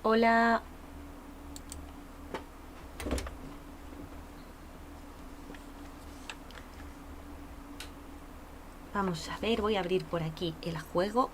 Hola. Vamos a ver, voy a abrir por aquí el juego.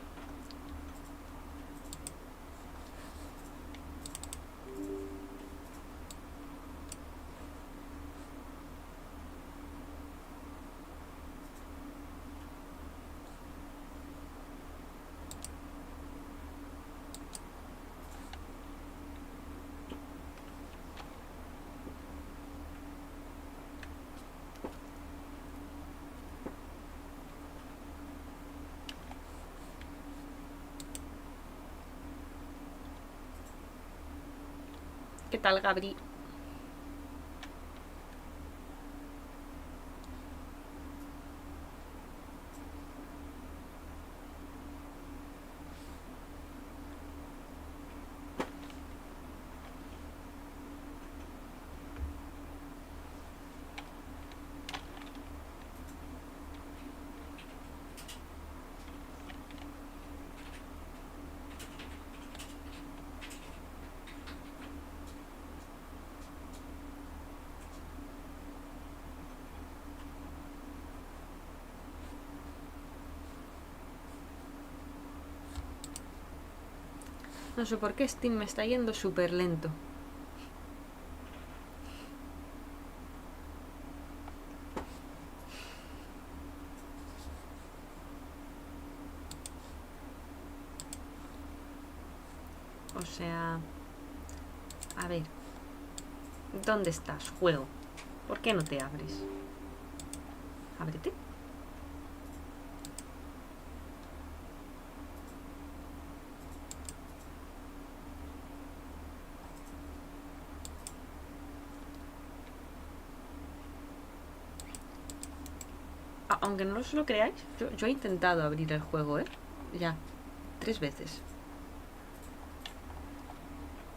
¿Qué tal, Gabri? No sé por qué Steam me está yendo súper lento. O sea... A ver. ¿Dónde estás, juego? ¿Por qué no te abres? Ábrete. Aunque no os lo creáis, yo he intentado abrir el juego, ¿eh? Ya, 3 veces.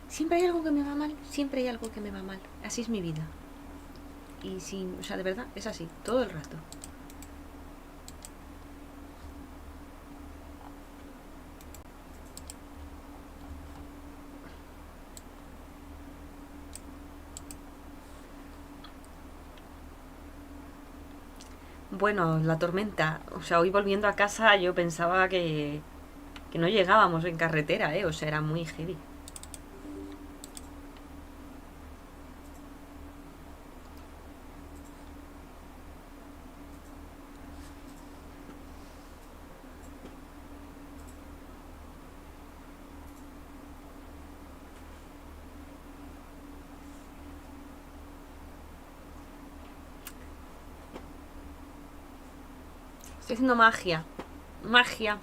Siempre hay algo que me va mal, siempre hay algo que me va mal. Así es mi vida. Y sin, o sea, de verdad, es así, todo el rato. Bueno, la tormenta. O sea, hoy volviendo a casa yo pensaba que no llegábamos en carretera, ¿eh? O sea, era muy heavy. Estoy haciendo magia. Magia.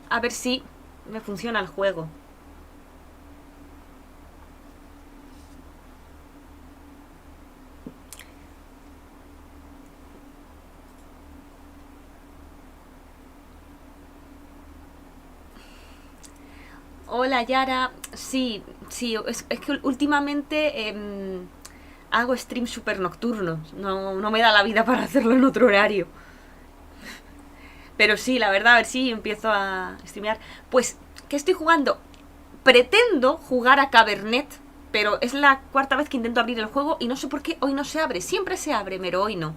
A ver si me funciona el juego. Hola, Yara. Sí, sí, es que últimamente hago streams super nocturnos. No me da la vida para hacerlo en otro horario. Pero sí, la verdad, a ver si empiezo a streamear. Pues, ¿qué estoy jugando? Pretendo jugar a Cabernet, pero es la cuarta vez que intento abrir el juego y no sé por qué hoy no se abre. Siempre se abre, pero hoy no.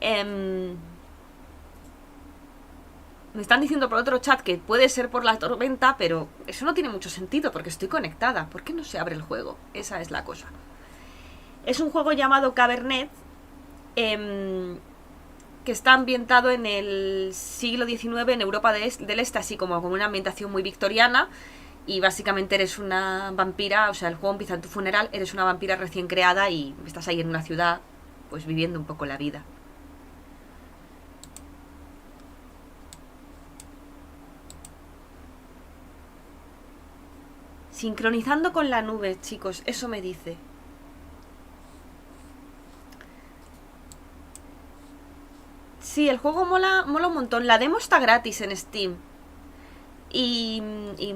Em, Me están diciendo por otro chat que puede ser por la tormenta, pero eso no tiene mucho sentido porque estoy conectada. ¿Por qué no se abre el juego? Esa es la cosa. Es un juego llamado Cabernet, que está ambientado en el siglo XIX en Europa del Este, así como con una ambientación muy victoriana. Y básicamente eres una vampira, o sea, el juego empieza en tu funeral, eres una vampira recién creada y estás ahí en una ciudad, pues viviendo un poco la vida. Sincronizando con la nube, chicos, eso me dice. Sí, el juego mola un montón. La demo está gratis en Steam. Y, y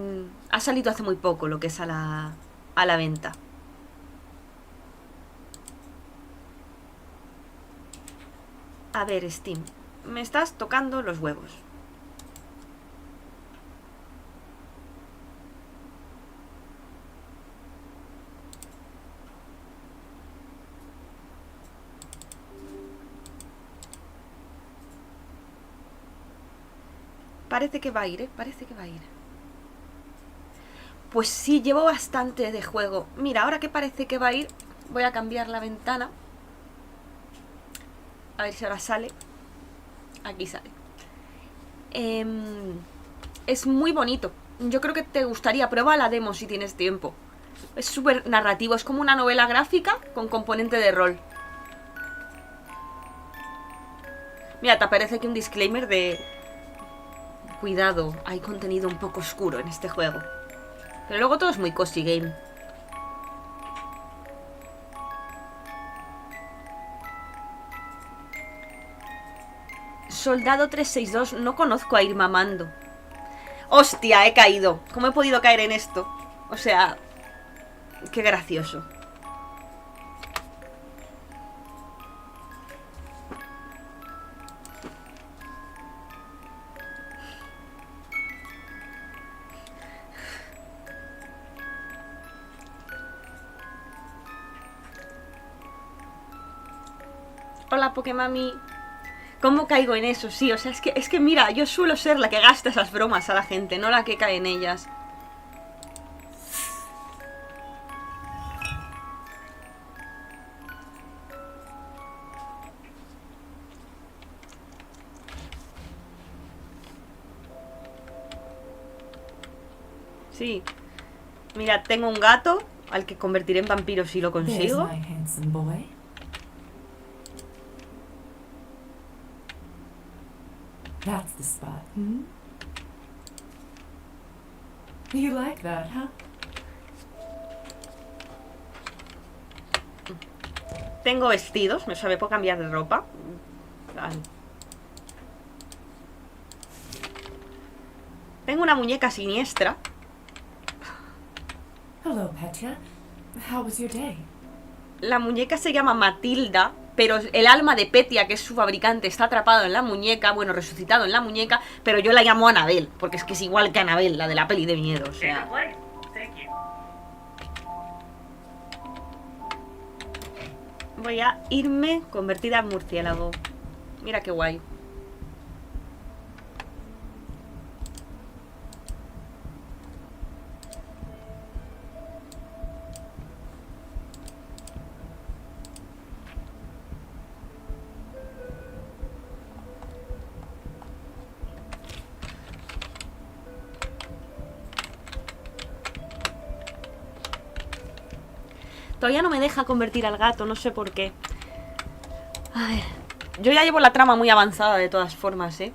ha salido hace muy poco lo que es a la venta. A ver, Steam, me estás tocando los huevos. Parece que va a ir, parece que va a ir. Pues sí, llevo bastante de juego. Mira, ahora que parece que va a ir, voy a cambiar la ventana. A ver si ahora sale. Aquí sale. Es muy bonito. Yo creo que te gustaría. Prueba la demo si tienes tiempo. Es súper narrativo. Es como una novela gráfica con componente de rol. Mira, te aparece aquí un disclaimer de... Cuidado, hay contenido un poco oscuro en este juego. Pero luego todo es muy cozy game. Soldado 362, no conozco a ir mamando. ¡Hostia! He caído. ¿Cómo he podido caer en esto? O sea, qué gracioso. Hola, Pokemami. ¿Cómo caigo en eso? Sí, o sea, es que mira, yo suelo ser la que gasta esas bromas a la gente, no la que cae en ellas. Sí. Mira, tengo un gato al que convertiré en vampiro si lo consigo. That's the spot, hmm? You like that, huh? Tengo vestidos, me puedo cambiar de ropa. Vale. Tengo una muñeca siniestra. Hello, Petya. How was your day? La muñeca se llama Matilda, pero el alma de Petya, que es su fabricante, está atrapado en la muñeca, bueno, resucitado en la muñeca, pero yo la llamo Annabelle, porque es que es igual que Annabelle, la de la peli de miedo, o sea. Voy a irme convertida en murciélago. Mira qué guay. Todavía no me deja convertir al gato, no sé por qué. Ay, yo ya llevo la trama muy avanzada de todas formas, ¿eh?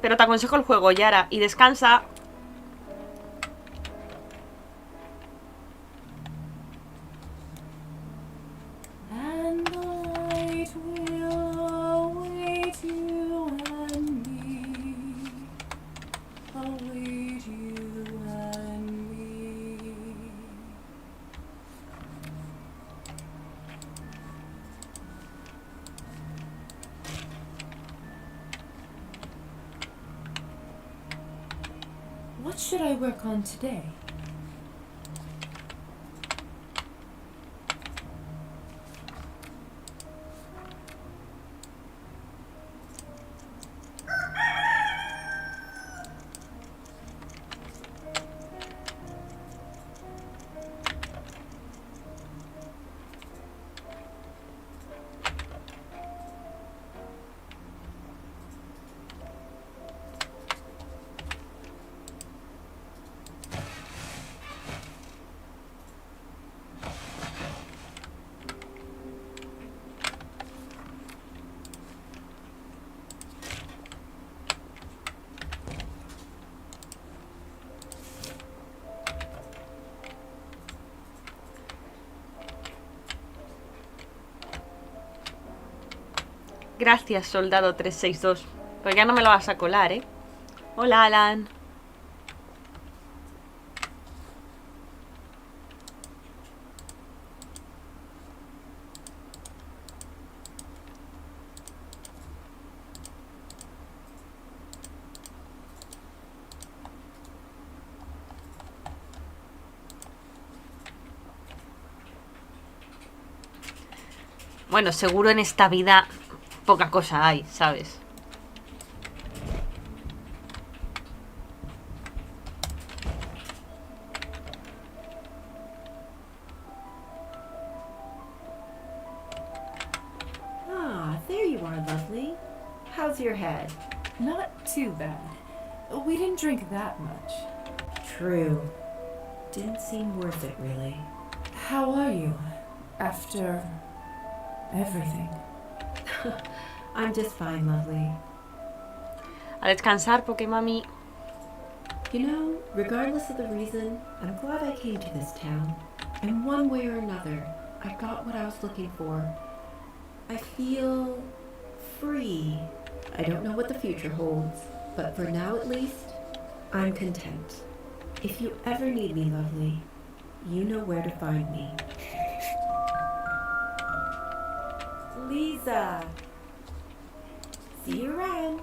Pero te aconsejo el juego, Yara, y descansa. And the light will await you and me. Await you and me. What should I work on today? Gracias, soldado 362. Pues ya no me lo vas a colar, ¿eh? Hola, Alan. Bueno, seguro en esta vida poca cosa hay, ¿sabes? Ah, there you are, lovely. How's your head? Not too bad. We didn't drink that much. True. Didn't seem worth it, really. How are you after everything? I'm just fine, lovely. A descansar, porque mami... You know, regardless of the reason, I'm glad I came to this town. In one way or another, I got what I was looking for. I feel free. I don't know what the future holds, but for now at least, I'm content. If you ever need me, lovely, you know where to find me. Lisa! See you around!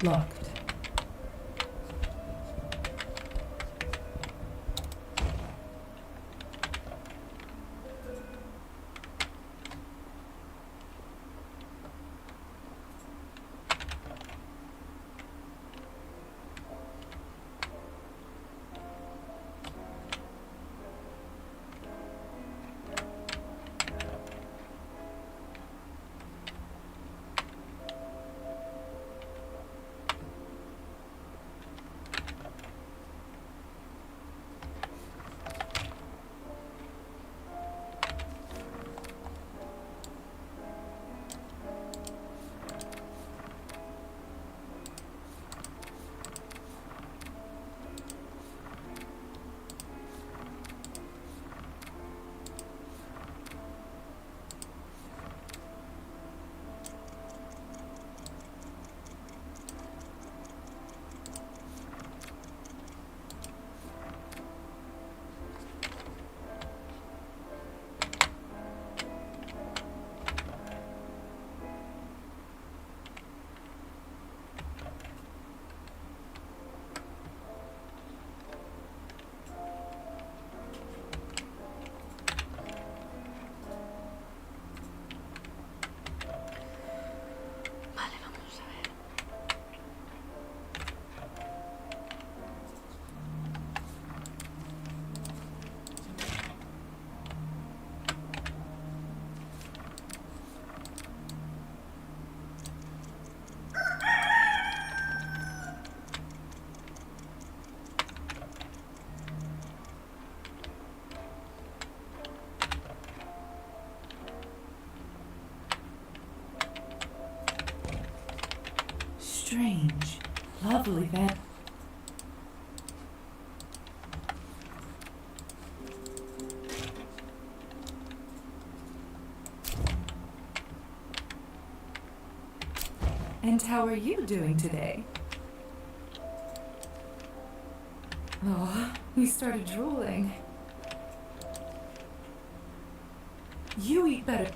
Locked. Strange. Lovely that. And how are you doing today? Oh, we started drooling. You eat better.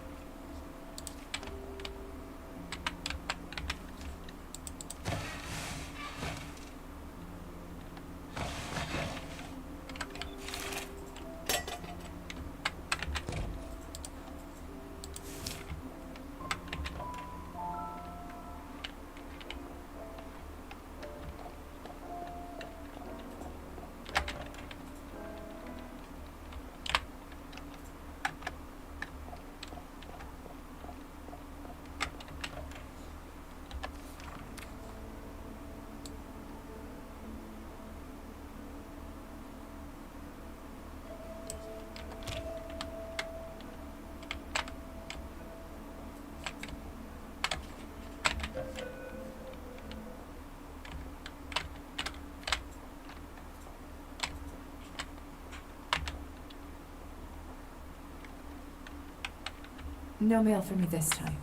No mail for me this time.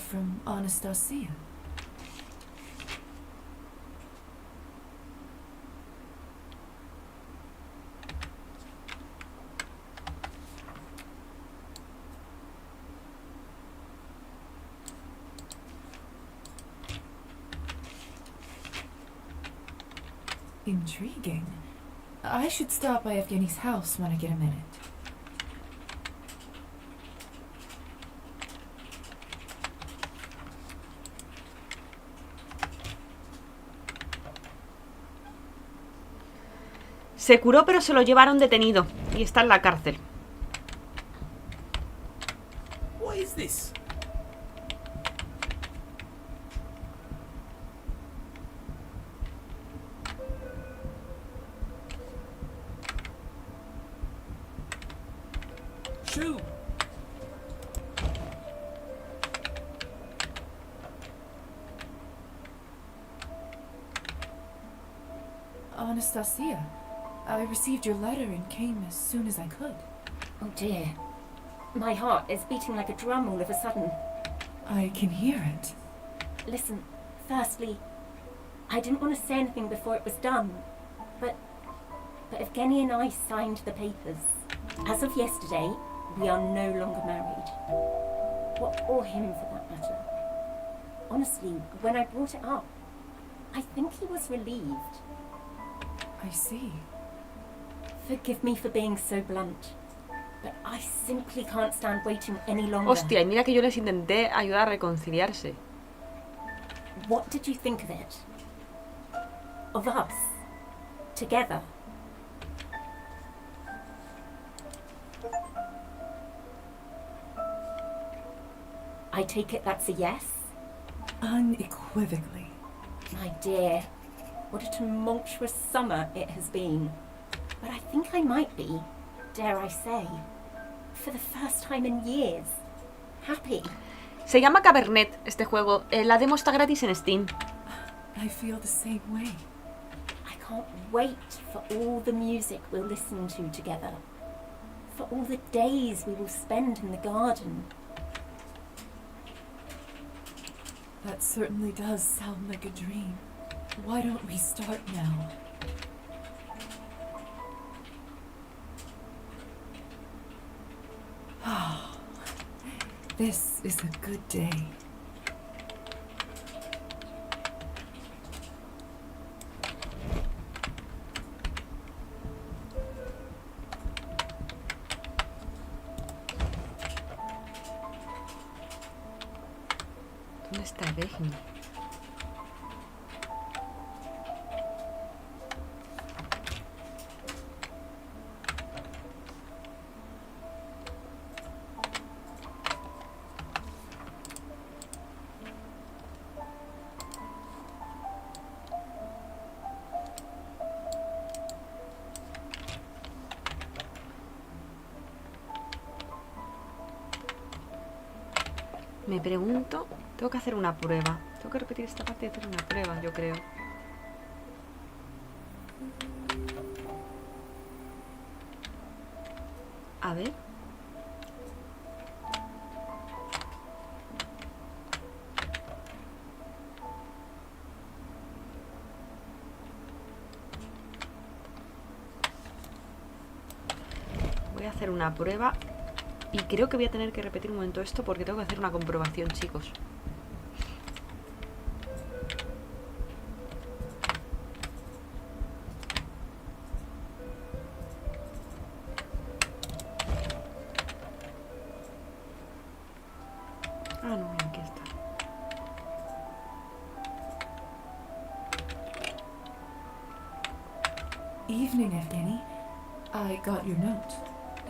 from Anastasia. Intriguing. I should stop by Evgeny's house when I get a minute. Se curó, pero se lo llevaron detenido y está en la cárcel. What is this? Shoo! Anastasia, I received your letter and came as soon as I could. Oh dear. My heart is beating like a drum all of a sudden. I can hear it. Listen, firstly, I didn't want to say anything before it was done, but Evgeny and I signed the papers. As of yesterday, we are no longer married. Well, or him for that matter. Honestly, when I brought it up, I think he was relieved. I see. Forgive me for being so blunt, but I simply can't stand waiting any longer. Hostia, y mira que yo les intenté ayudar a reconciliarse. What did you think of it? Of us? Together? I take it that's a yes? Unequivocally. My dear, what a tumultuous summer it has been. But I think I might be, dare I say, for the first time in years, happy. Se llama Cabernet este juego. La demo está gratis en Steam. I feel the same way. I can't wait for all the music we'll listen to together. For all the days we will spend in the garden. That certainly does sound like a dream. Why don't we start now? This is a good day. ¿Dónde está Evgeny? Me pregunto, tengo que hacer una prueba. Tengo que repetir esta parte y hacer una prueba, yo creo. A ver. Voy a hacer una prueba. Y creo que voy a tener que repetir un momento esto porque tengo que hacer una comprobación, chicos. Ah, no, mira, aquí está. Evening, Evgeny. I got your note.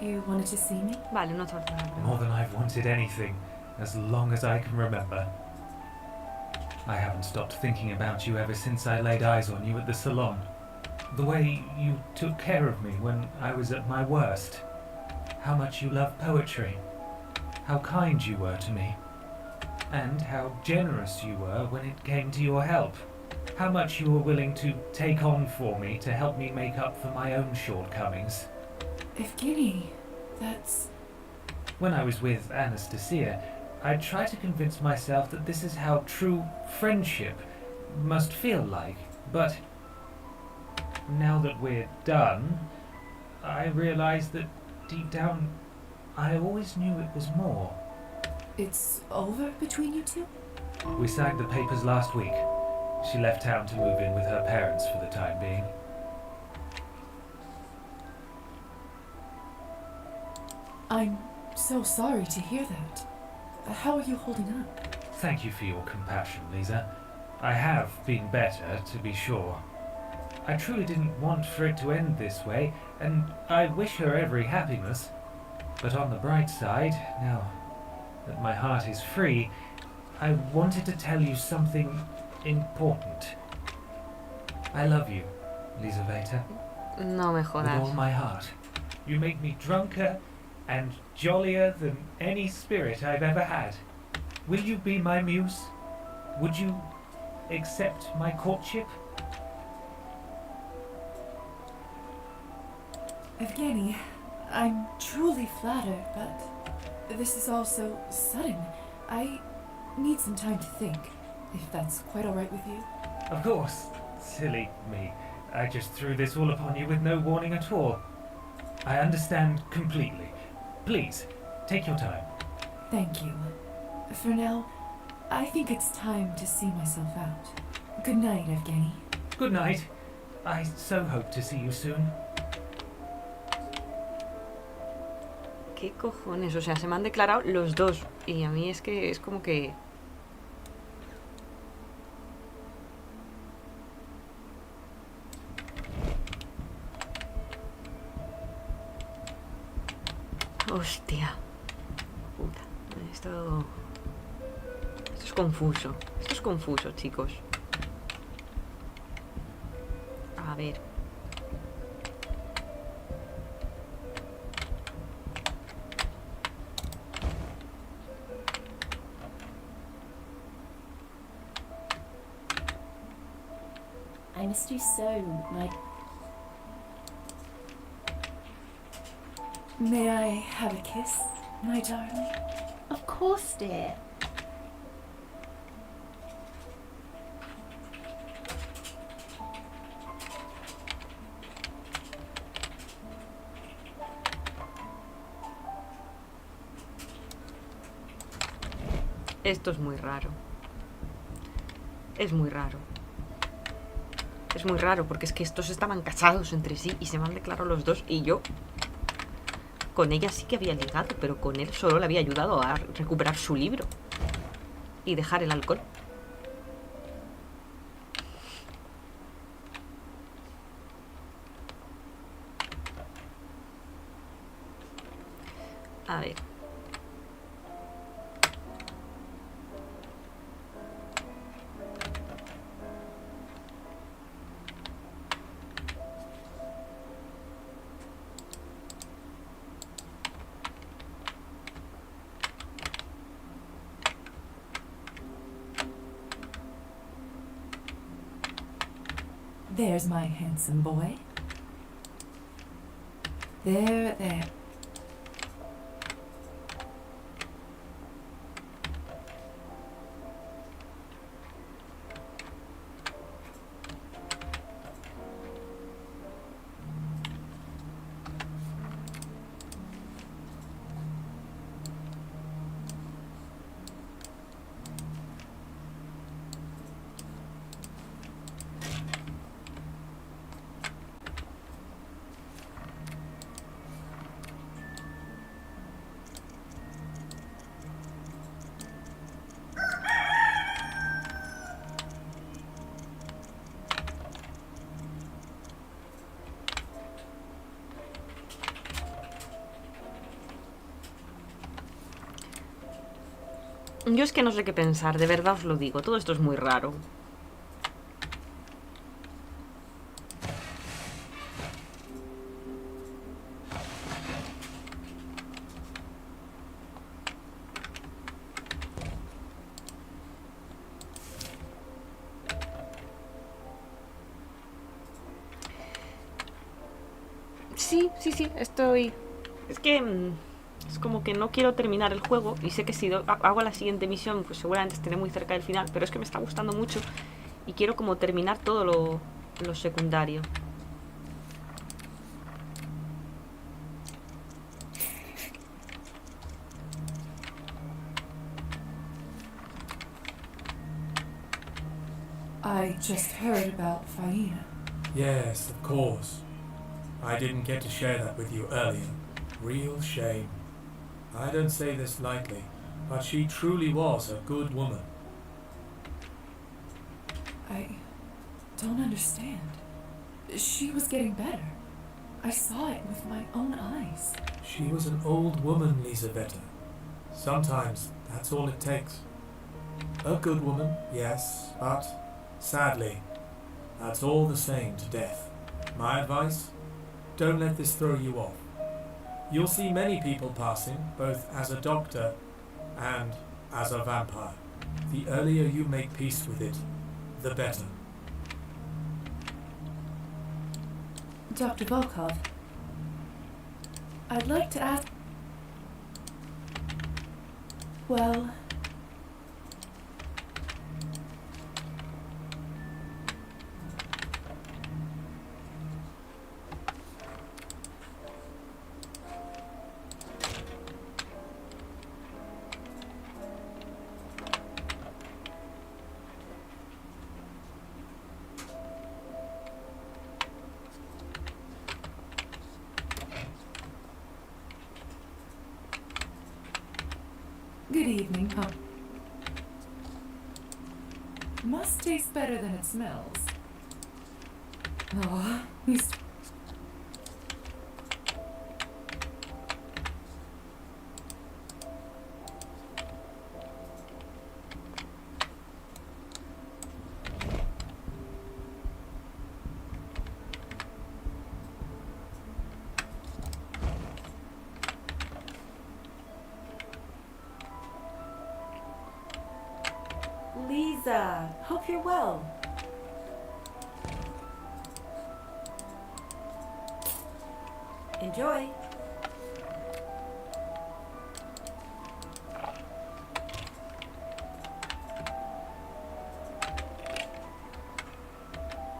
You wanted to see me? Vale, no hace falta. More than I've wanted anything, as long as I can remember. I haven't stopped thinking about you ever since I laid eyes on you at the salon. The way you took care of me when I was at my worst. How much you loved poetry. How kind you were to me. And how generous you were when it came to your help. How much you were willing to take on for me to help me make up for my own shortcomings. Evgeny, that's... When I was with Anastasia, I try to convince myself that this is how true friendship must feel like, but now that we're done, I realize that deep down, I always knew it was more. It's over between you two? We signed the papers last week. She left town to move in with her parents for the time being. I'm so sorry to hear that. How are you holding up? Thank you for your compassion, Lisa. I have been better, to be sure. I truly didn't want for it to end this way, and I wish her every happiness. But on the bright side, now that my heart is free, I wanted to tell you something important. I love you, Lizaveta, No me with all jodas. my heart. You make me drunker and jollier than any spirit I've ever had. Will you be my muse? Would you accept my courtship? Evgeny, I'm truly flattered, but this is all so sudden. I need some time to think, if that's quite all right with you. Of course. Silly me. I just threw this all upon you with no warning at all. I understand completely. Please, take your time. Thank you. For now, I think it's time to see myself out. Good night, Evgeny. Good night. I so hope to see you soon. ¿Qué cojones? O sea, se me han declarado los dos. Y a mí es que es como que... Hostia. Puta. Esto es confuso. Esto es confuso, chicos. A ver. I missed you so, like, May I have a kiss, my darling? of course, dear. Esto es muy raro. Es muy raro. Es muy raro porque es que estos estaban casados entre sí y se me han declarado los dos y yo con ella sí que había ligado, pero con él solo le había ayudado a recuperar su libro y dejar el alcohol. A ver. There's my handsome boy. There. Yo es que no sé qué pensar, de verdad os lo digo. Todo esto es muy raro. Sí, estoy... Es que... Es como que no quiero terminar el juego y sé que si hago la siguiente misión pues seguramente estaré muy cerca del final, pero es que me está gustando mucho y quiero como terminar todo lo secundario. I just heard about Faina. Yes, of course. I didn't get to share that with you earlier. Real shame. I don't say this lightly, but she truly was a good woman. I don't understand. She was getting better. I saw it with my own eyes. She was an old woman, Lisabetta. Sometimes that's all it takes. A good woman, yes, but sadly, that's all the same to death. My advice? Don't let this throw you off. You'll see many people passing, both as a doctor and as a vampire. The earlier you make peace with it, the better. Dr. Volkov, I'd like to ask... Well... Good evening, Pump. Must taste better than it smells. Oh, he's... Lisa, hope you're well. Enjoy.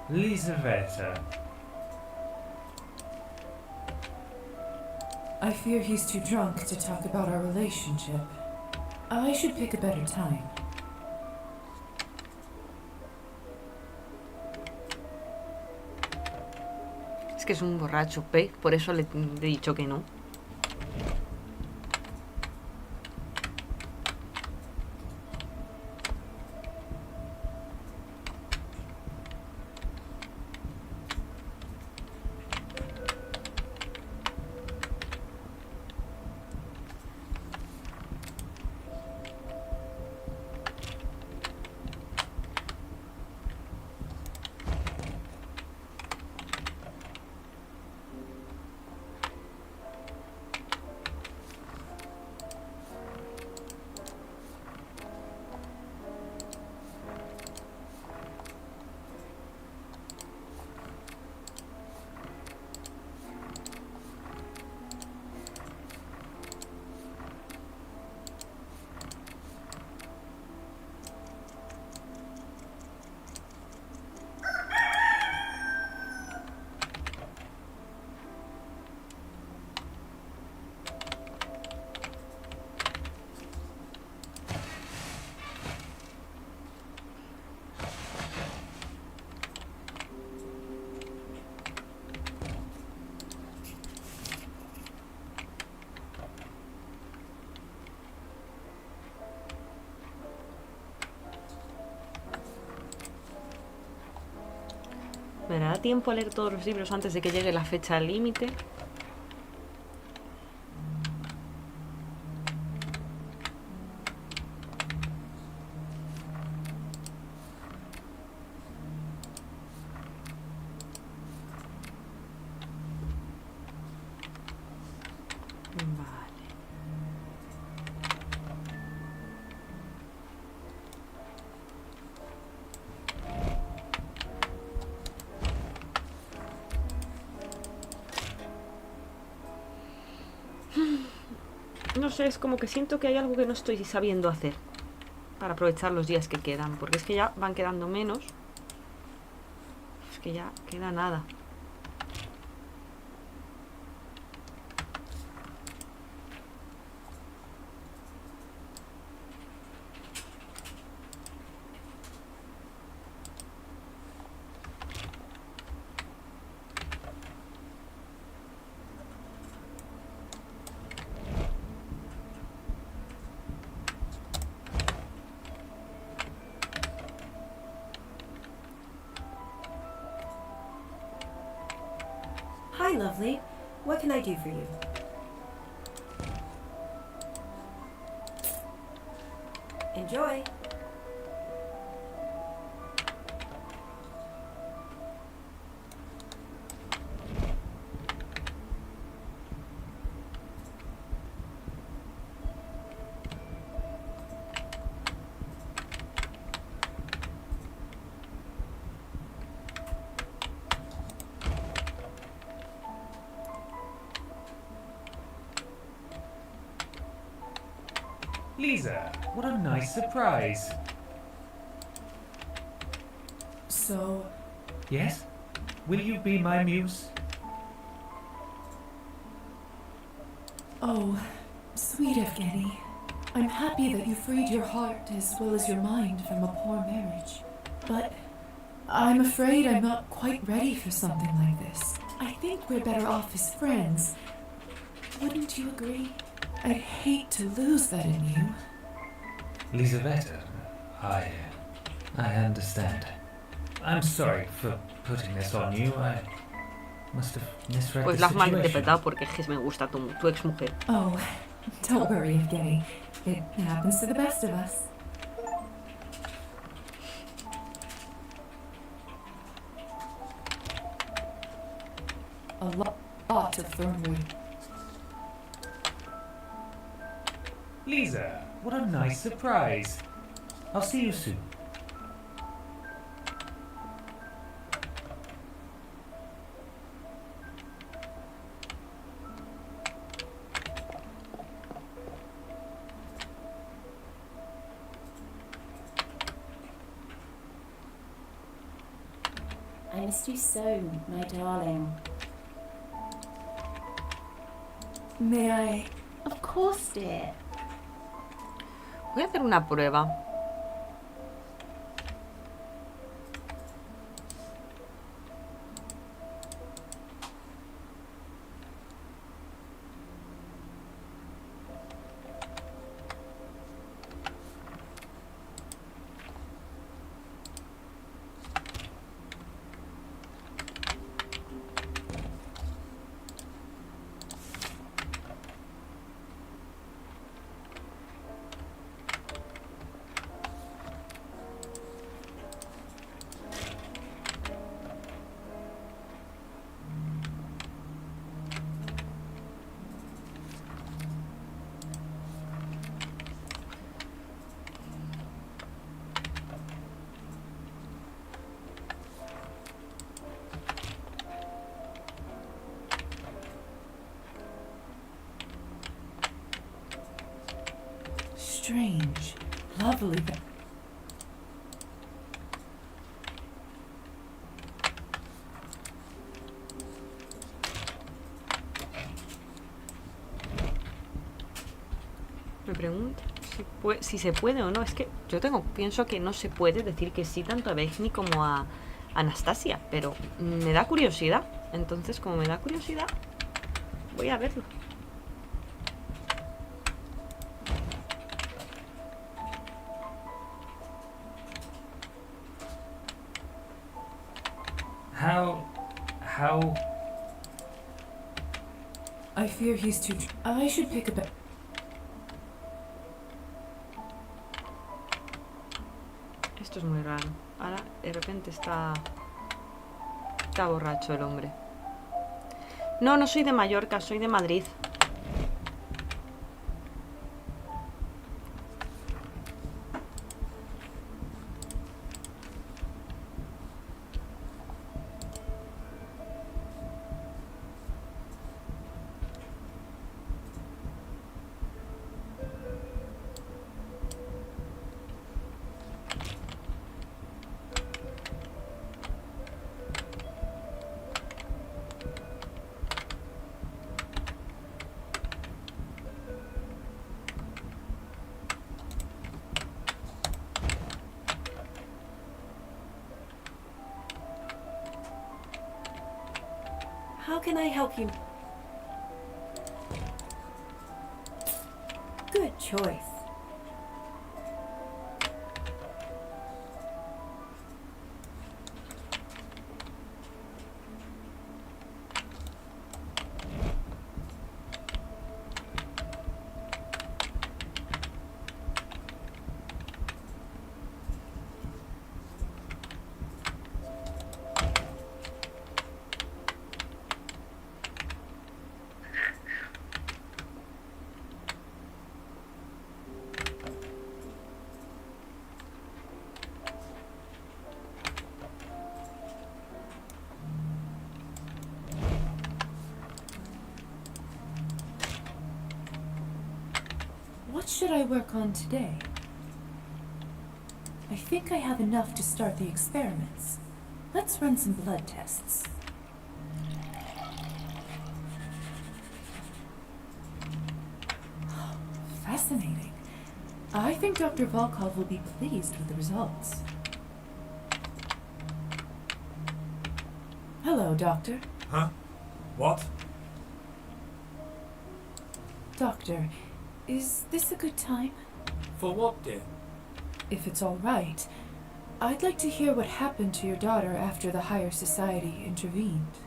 Lisabetta. I fear he's too drunk to talk about our relationship. I should pick a better time. Es que es un borracho, ¿ve? Por eso le he dicho que no. ¿Me dará tiempo a leer todos los libros antes de que llegue la fecha límite? No sé, es como que siento que hay algo que no estoy sabiendo hacer para aprovechar los días que quedan, porque es que ya van quedando menos. Es que ya queda nada. Hi, lovely. What can I do for you? Enjoy. Lisa, what a nice surprise. So, Yes? Will you be my muse? oh, sweet Evgeny. I'm happy that you freed your heart as well as your mind from a poor marriage. But I'm afraid I'm not quite ready for something like this. I think we're better off as friends. Wouldn't you agree? I'd hate to lose that in you. Lisaveta, I understand. I'm sorry for putting this on you. I must have misread Pues the la has situation. malinterpretado porque es que me gusta tu ex mujer. Oh, don't worry, Evgeny. It happens to the best of us. A lot of thornwood. Lisa, what a nice surprise. I'll see you soon. I missed you so, my darling. May I? Of course, dear. Voy a hacer una prueba. Strange. Lovely. Me pregunto si se puede o no. Es que pienso que no se puede decir que sí tanto a Bexny como a Anastasia, pero me da curiosidad. Entonces, como me da curiosidad, voy a verlo. How... I fear he's too. I should pick a. Esto es muy raro. Ahora, de repente está borracho el hombre. No, no soy de Mallorca, soy de Madrid. How can I help you? Good choice. What should I work on today? I think I have enough to start the experiments. Let's run some blood tests. Fascinating. I think Dr. Volkov will be pleased with the results. Hello, Doctor. Huh? What? Doctor, is this a good time? For what, dear? If it's all right, I'd like to hear what happened to your daughter after the higher society intervened.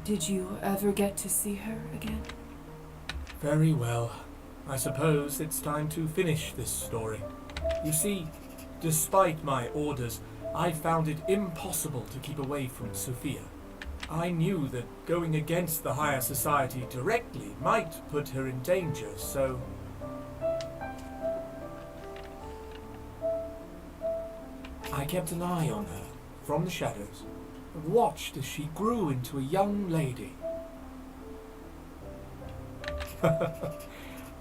Did you ever get to see her again? Very well. I suppose it's time to finish this story. You see, despite my orders, I found it impossible to keep away from Sophia. I knew that going against the higher society directly might put her in danger, so... I kept an eye on her from the shadows and watched as she grew into a young lady.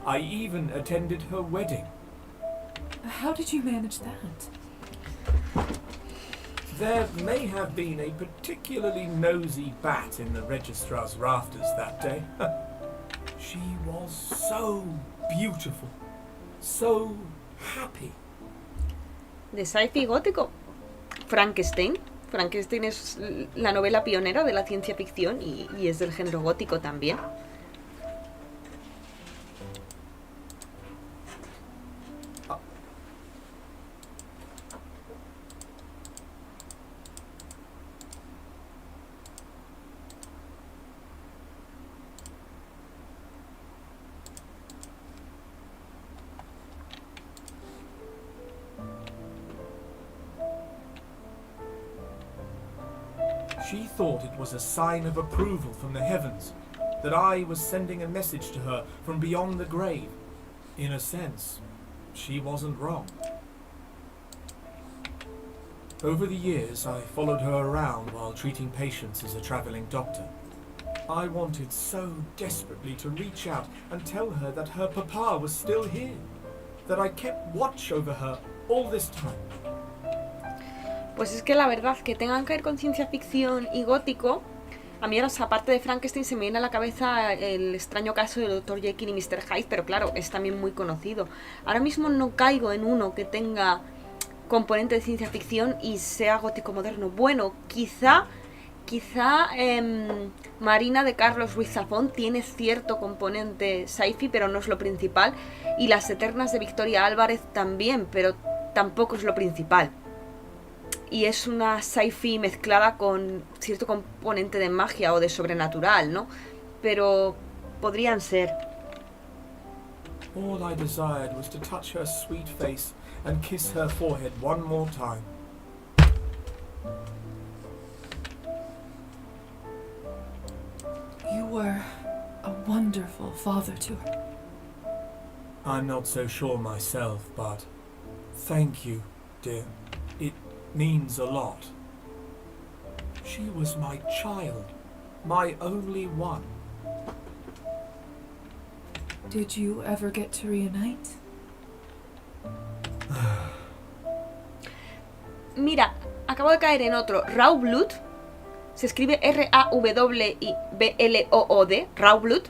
I even attended her wedding. How did you manage that? There may have been a particularly nosy bat in the registrar's rafters that day. She was so beautiful, so happy. De sci-fi gótico. Frankenstein. Frankenstein es la novela pionera de la ciencia ficción y es del género gótico también. She thought it was a sign of approval from the heavens, that I was sending a message to her from beyond the grave. In a sense, she wasn't wrong. Over the years, I followed her around while treating patients as a traveling doctor. I wanted so desperately to reach out and tell her that her papa was still here, that I kept watch over her all this time. Pues es que la verdad, que tengan que ver con ciencia ficción y gótico, a mí ahora, aparte de Frankenstein, se me viene a la cabeza el extraño caso del Dr. Jekyll y Mr. Hyde, pero claro, es también muy conocido. Ahora mismo no caigo en uno que tenga componente de ciencia ficción y sea gótico moderno. Bueno, quizá Marina de Carlos Ruiz Zafón tiene cierto componente sci-fi, pero no es lo principal, y Las Eternas de Victoria Álvarez también, pero tampoco es lo principal. Y es una sci-fi mezclada con cierto componente de magia o de sobrenatural, ¿no? Pero podrían ser. All I desired was to touch her sweet face and kiss her forehead one more time. You were a wonderful father to her. I'm not so sure myself, but thank you, dear. It means a lot. She was my child, my only one. Did you ever get to reunite? Mira, acabo de caer en otro. Raw Blood. Se escribe R-A-W-I-B-L-O-O-D. Raw Blood.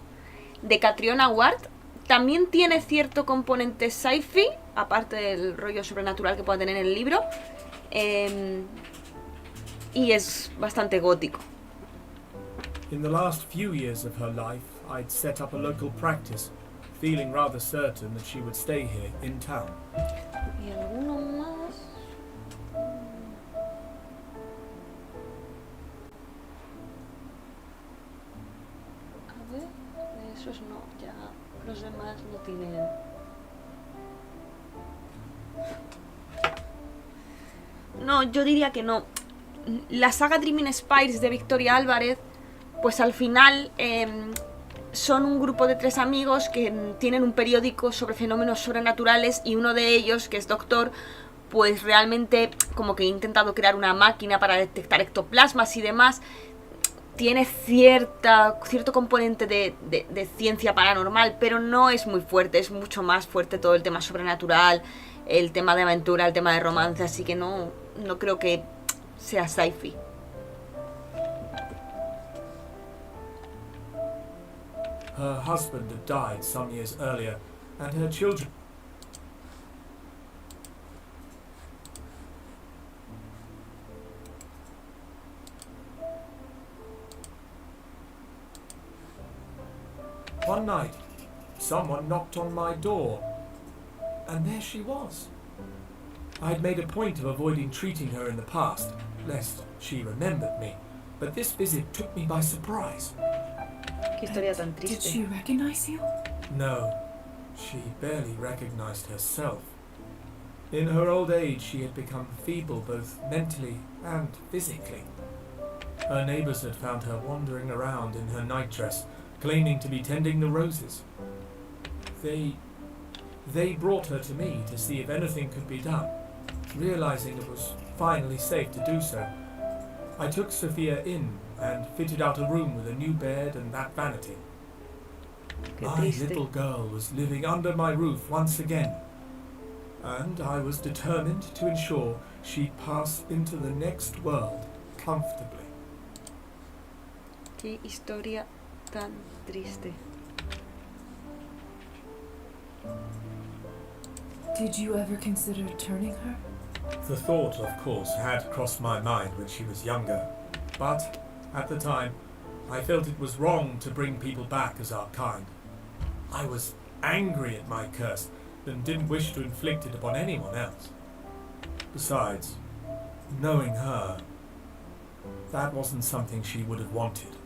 De Catriona Ward. También tiene cierto componente sci-fi, aparte del rollo sobrenatural que pueda tener en el libro. Y es bastante gótico. In the last few years of her life, I'd set up a local practice, feeling rather certain that she would stay here in town. ¿Y alguno más? A ver, de esos no, ya los demás no tienen. No, yo diría que no. La saga Dreaming Spires de Victoria Álvarez, pues al final son un grupo de 3 amigos que tienen un periódico sobre fenómenos sobrenaturales y uno de ellos, que es doctor, pues realmente como que ha intentado crear una máquina para detectar ectoplasmas y demás. Tiene cierto componente de ciencia paranormal, pero no es muy fuerte, es mucho más fuerte todo el tema sobrenatural, el tema de aventura, el tema de romance, así que no creo que sea sci-fi. Her husband had died some years earlier, and her children... One night, someone knocked on my door, and there she was. I'd made a point of avoiding treating her in the past, lest she remembered me, but this visit took me by surprise. Qué historia tan Did triste. she recognize you? No, she barely recognized herself. In her old age, she had become feeble both mentally and physically. Her neighbors had found her wandering around in her nightdress, claiming to be tending the roses. They brought her to me to see if anything could be done. Realizing it was finally safe to do so, I took Sophia in and fitted out a room with a new bed and that vanity. Qué My triste. little girl was living under my roof once again, and I was determined to ensure she'd pass into the next world comfortably. Qué historia tan triste. Did you ever consider turning her? The thought, of course, had crossed my mind when she was younger, but at the time, I felt it was wrong to bring people back as our kind. I was angry at my curse and didn't wish to inflict it upon anyone else. Besides, knowing her, that wasn't something she would have wanted.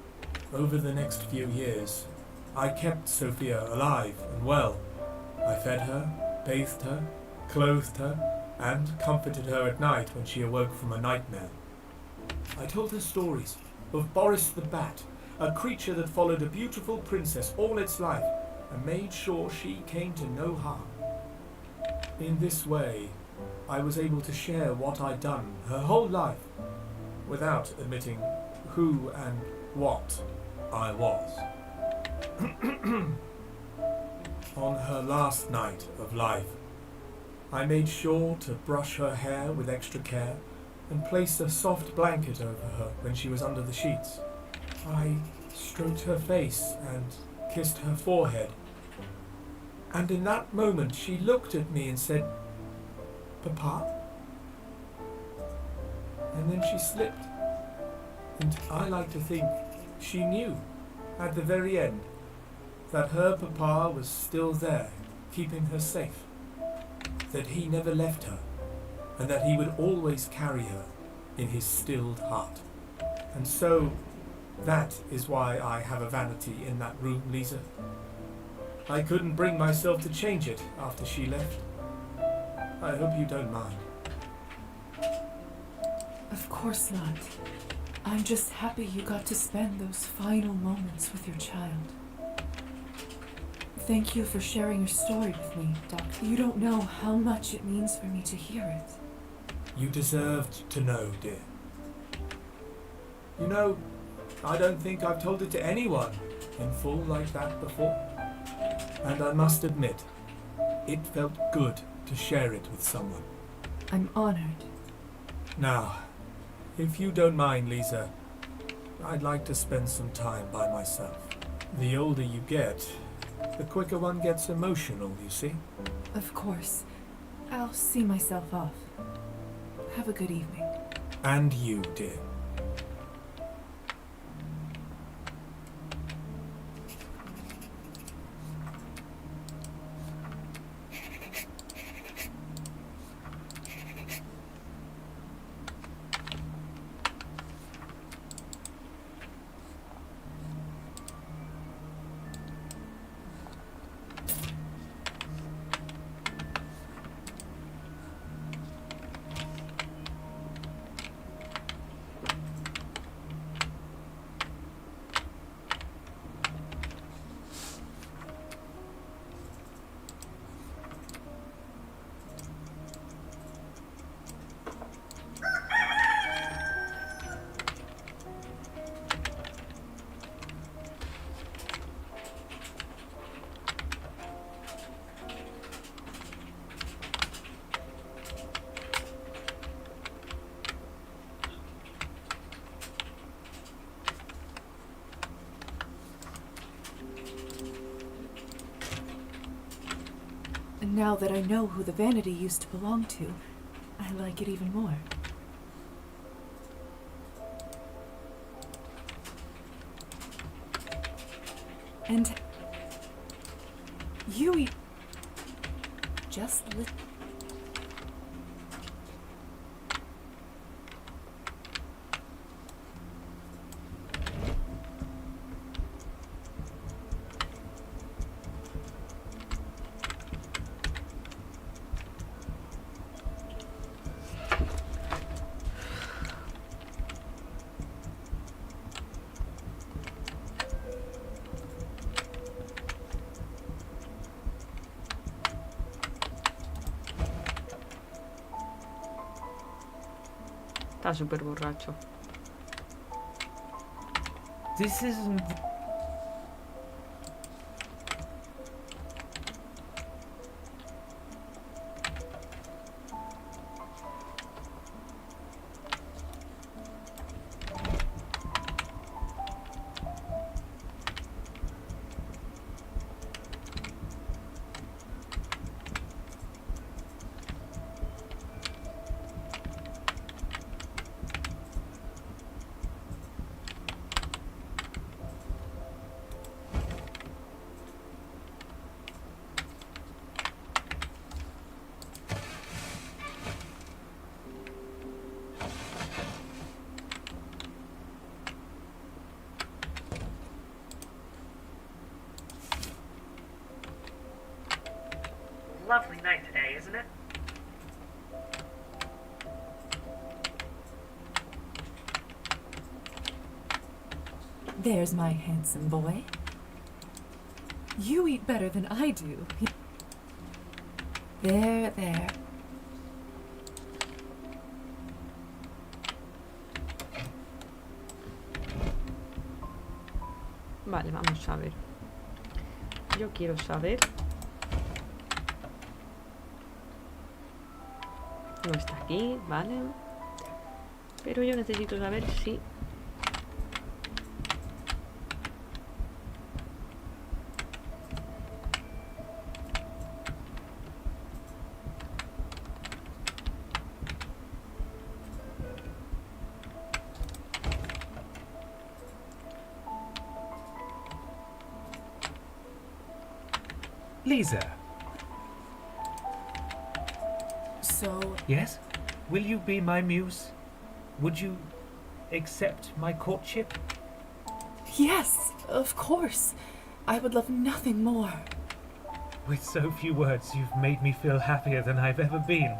Over the next few years, I kept Sophia alive and well. I fed her, bathed her, clothed her, and comforted her at night when she awoke from a nightmare. I told her stories of Boris the Bat, a creature that followed a beautiful princess all its life and made sure she came to no harm. In this way, I was able to share what I'd done her whole life without admitting who and what I was. On her last night of life, I made sure to brush her hair with extra care and place a soft blanket over her when she was under the sheets. I stroked her face and kissed her forehead. And in that moment she looked at me and said, "Papa?" And then she slipped. And I like to think she knew, at the very end, that her papa was still there, keeping her safe. That he never left her, and that he would always carry her in his stilled heart. And so, that is why I have a vanity in that room, Lisa. I couldn't bring myself to change it after she left. I hope you don't mind. Of course not. I'm just happy you got to spend those final moments with your child. Thank you for sharing your story with me, Doctor. You don't know how much it means for me to hear it. You deserved to know, dear. You know, I don't think I've told it to anyone in full like that before. And I must admit, it felt good to share it with someone. I'm honored. Now, if you don't mind, Lisa, I'd like to spend some time by myself. The older you get, the quicker one gets emotional, you see? Of course. I'll see myself off. Have a good evening. And you, dear. Now that I know who the vanity used to belong to, I like it even more. And you just Está súper borracho. This isn't. Lovely night today, isn't it? There's my handsome boy. You eat better than I do. There, there. Vale, vamos a ver. Yo quiero saber. No está aquí, vale. Pero yo necesito saber si... Lisa. So, Yes? Will you be my muse? Would you accept my courtship? yes, of course. I would love nothing more. With so few words, you've made me feel happier than I've ever been.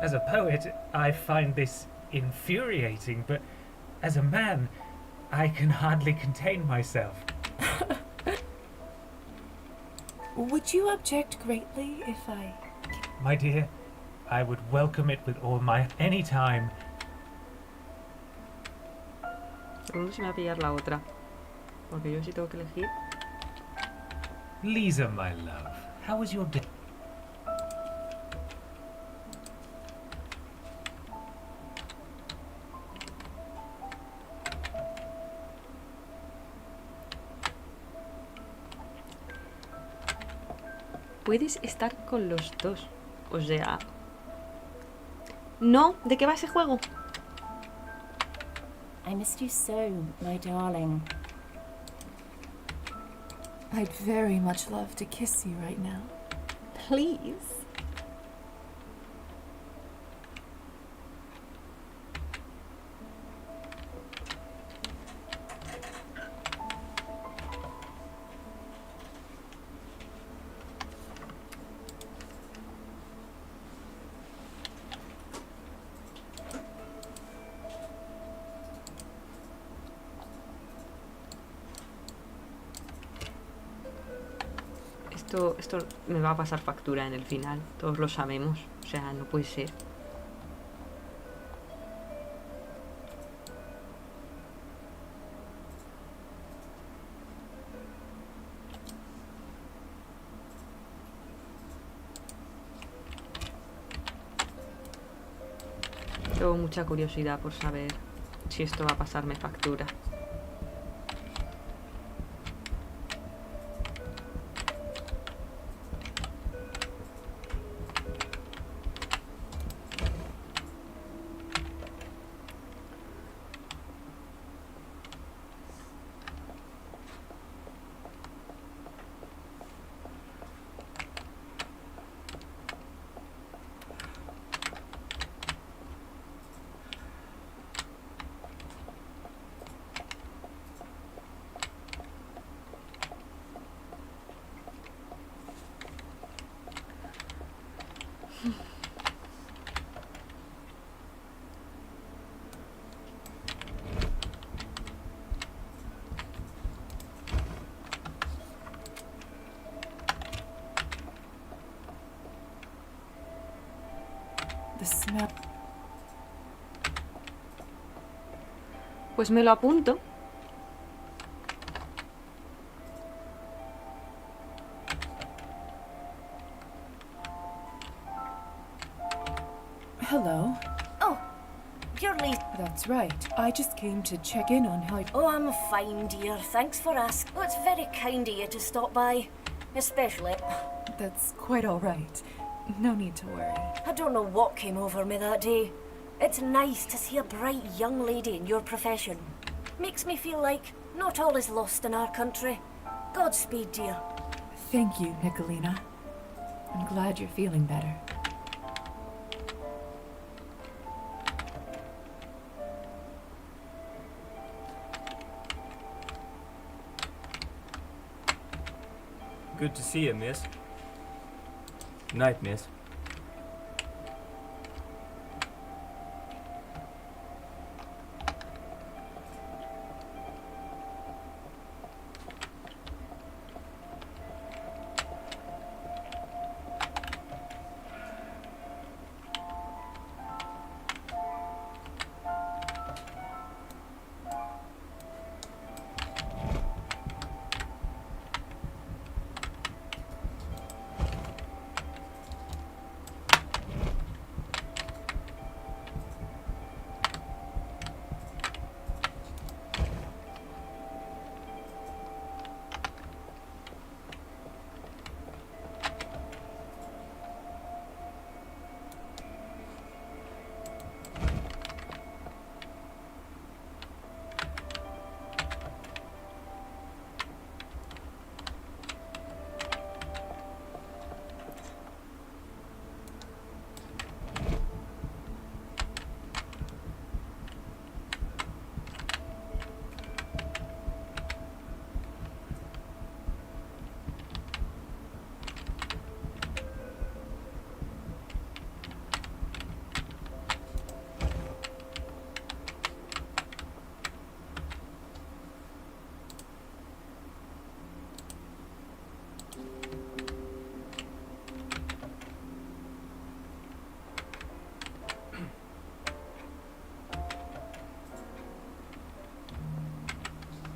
As a poet, I find this infuriating, but as a man, I can hardly contain myself. Would you object greatly if I... My dear, I would welcome it with all my any time. ¿Dónde se me va a pillar la otra? Porque yo sí tengo que elegir. Lisa, my love, how was your day? Puedes estar con los dos. O sea... No, ¿de qué va ese juego? I missed you so, my darling. I'd very much love to kiss you right now. Please. Esto me va a pasar factura en el final. Todos lo sabemos. O sea, no puede ser. Tengo mucha curiosidad por saber si esto va a pasarme factura. smell. Pues me lo apunto. Hello. Oh, you're late. That's right. I just came to check in on how. Oh, I'm fine, dear. Thanks for asking. Oh, it's very kind of you to stop by. Especially, That's quite all right. No need to worry. I don't know what came over me that day. It's nice to see a bright young lady in your profession. Makes me feel like not all is lost in our country. Godspeed, dear. Thank you, Nicolina. I'm glad you're feeling better. Good to see you, miss. Night, miss.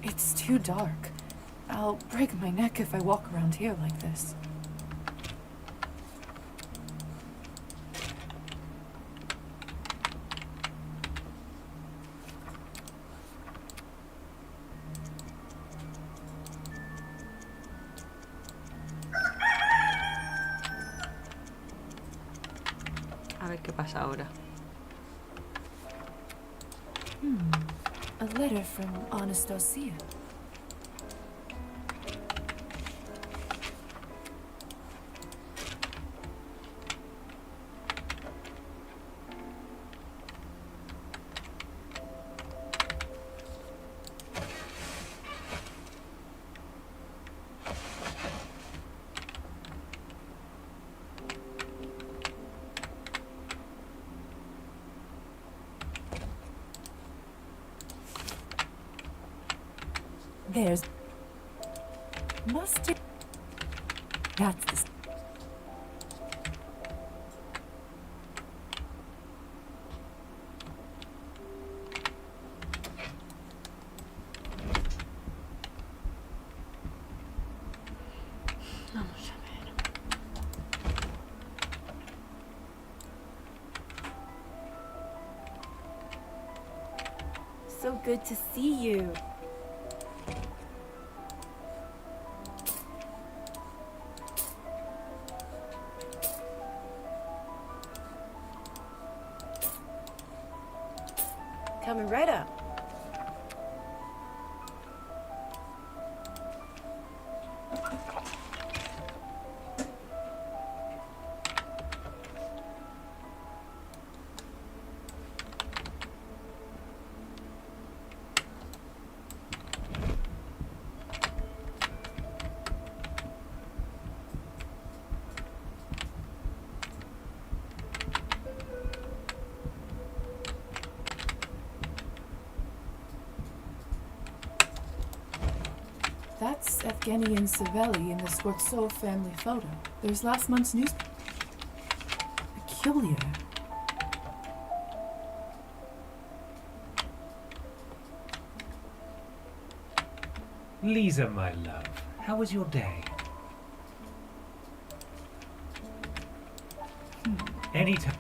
It's too dark. I'll break my neck if I walk around here like this. A ver qué pasa ahora. A letter from Anastasia. There's... Must it... That's the... Vamos a ver. So good to see you. Coming right up. That's Evgeny and Savelli in the Sfortsov family photo. There's last month's news. Peculiar. Lisa, my love, how was your day? Anytime.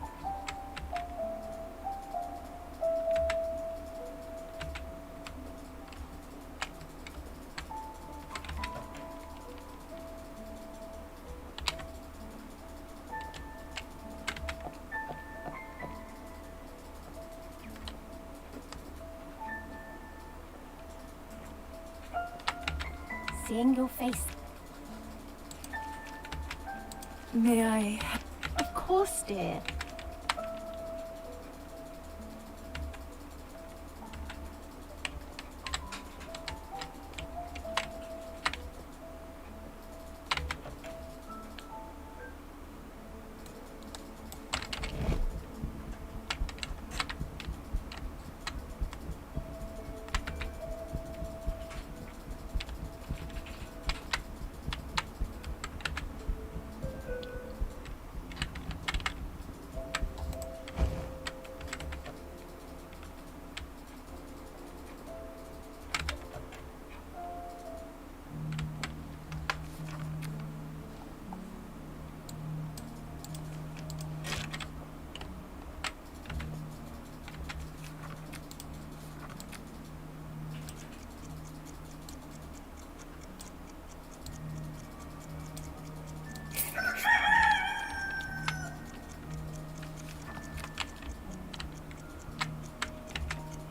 Seeing your face. May I? Of course, dear.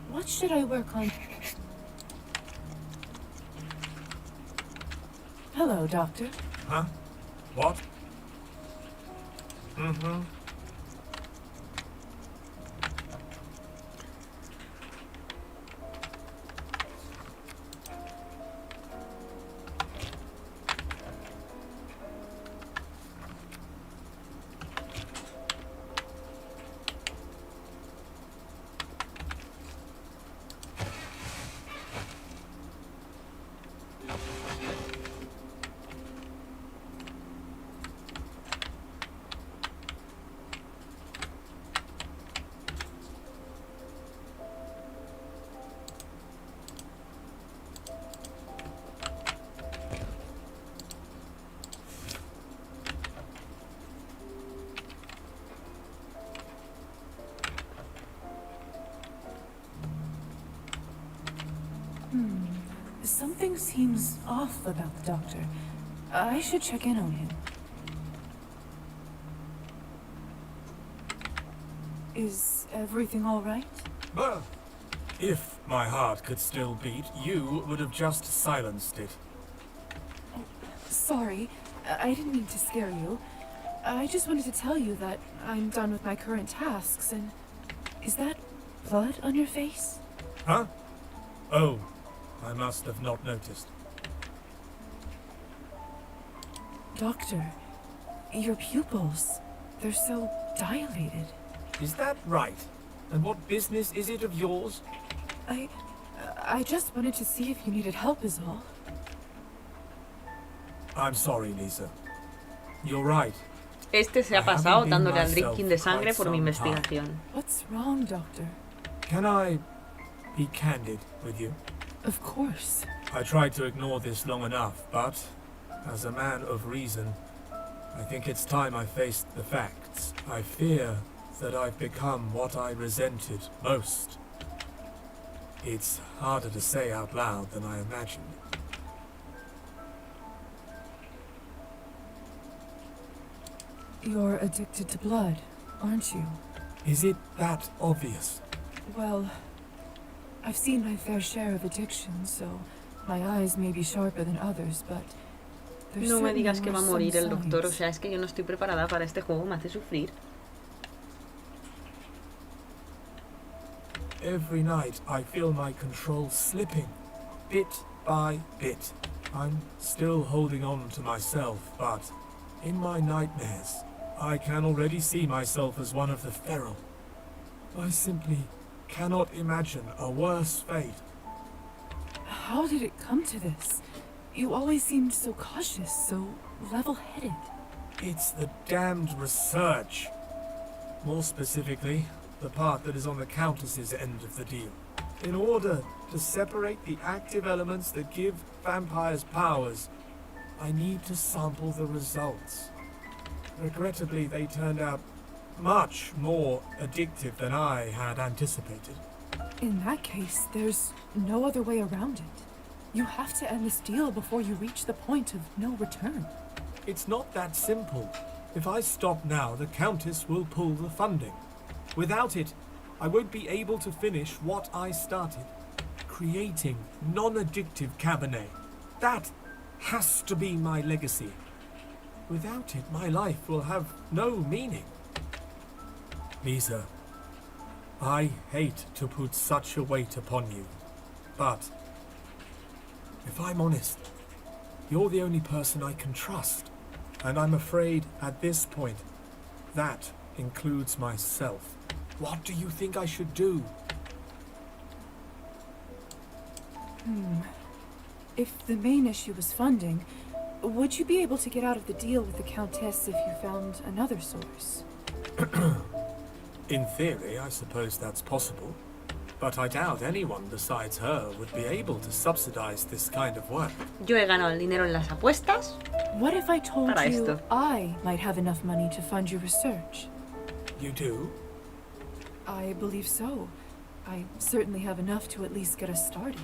What should I work on? Hello, Doctor. Huh? What? Mm-hmm. Something seems off about the doctor. I should check in on him. Is everything all right? Well, if my heart could still beat, you would have just silenced it. Sorry, I didn't mean to scare you. I just wanted to tell you that I'm done with my current tasks, and... Is that blood on your face? Huh? Oh, I must have not noticed. Doctor, your pupils, they're so dilated. Is that right? And what business is it of yours? I just wanted to see if you needed help is all. I'm sorry, Lisa. You're right. Este se ha pasado dándole al drinking de sangre por mi investigación. What's wrong, Doctor? Can I be candid with you? Of course. I tried to ignore this long enough, but as a man of reason, I think it's time I faced the facts. I fear that I've become what I resented most. It's harder to say out loud than I imagined. You're addicted to blood, aren't you? Is it that obvious? Well, I've seen my fair share of addictions, so my eyes may be sharper than others, but no me digas que va a morir el doctor, o sea, es que yo no estoy preparada para este juego, me hace sufrir. Every night I feel my control slipping, bit by bit. I'm still holding on to myself, but in my nightmares, I can already see myself as one of the feral. I simply cannot imagine a worse fate. How did it come to this? You always seemed so cautious, so level-headed. It's the damned research. More specifically, the part that is on the Countess's end of the deal. In order to separate the active elements that give vampires powers, I need to sample the results. Regrettably, they turned out much more addictive than I had anticipated. In that case, there's no other way around it. You have to end this deal before you reach the point of no return. It's not that simple. If I stop now, the Countess will pull the funding. Without it, I won't be able to finish what I started. Creating non-addictive Cabernet. That has to be my legacy. Without it, my life will have no meaning. Lisa, I hate to put such a weight upon you, but if I'm honest, you're the only person I can trust, and I'm afraid at this point, that includes myself. What do you think I should do? If the main issue is funding, would you be able to get out of the deal with the Countess if you found another source? In theory, I suppose that's possible, but I doubt anyone besides her would be able to subsidize this kind of work. Yo he ganado el dinero en las apuestas. What if I told Para you esto. I might have enough money to fund your research? You do? I believe so. I certainly have enough to at least get us started.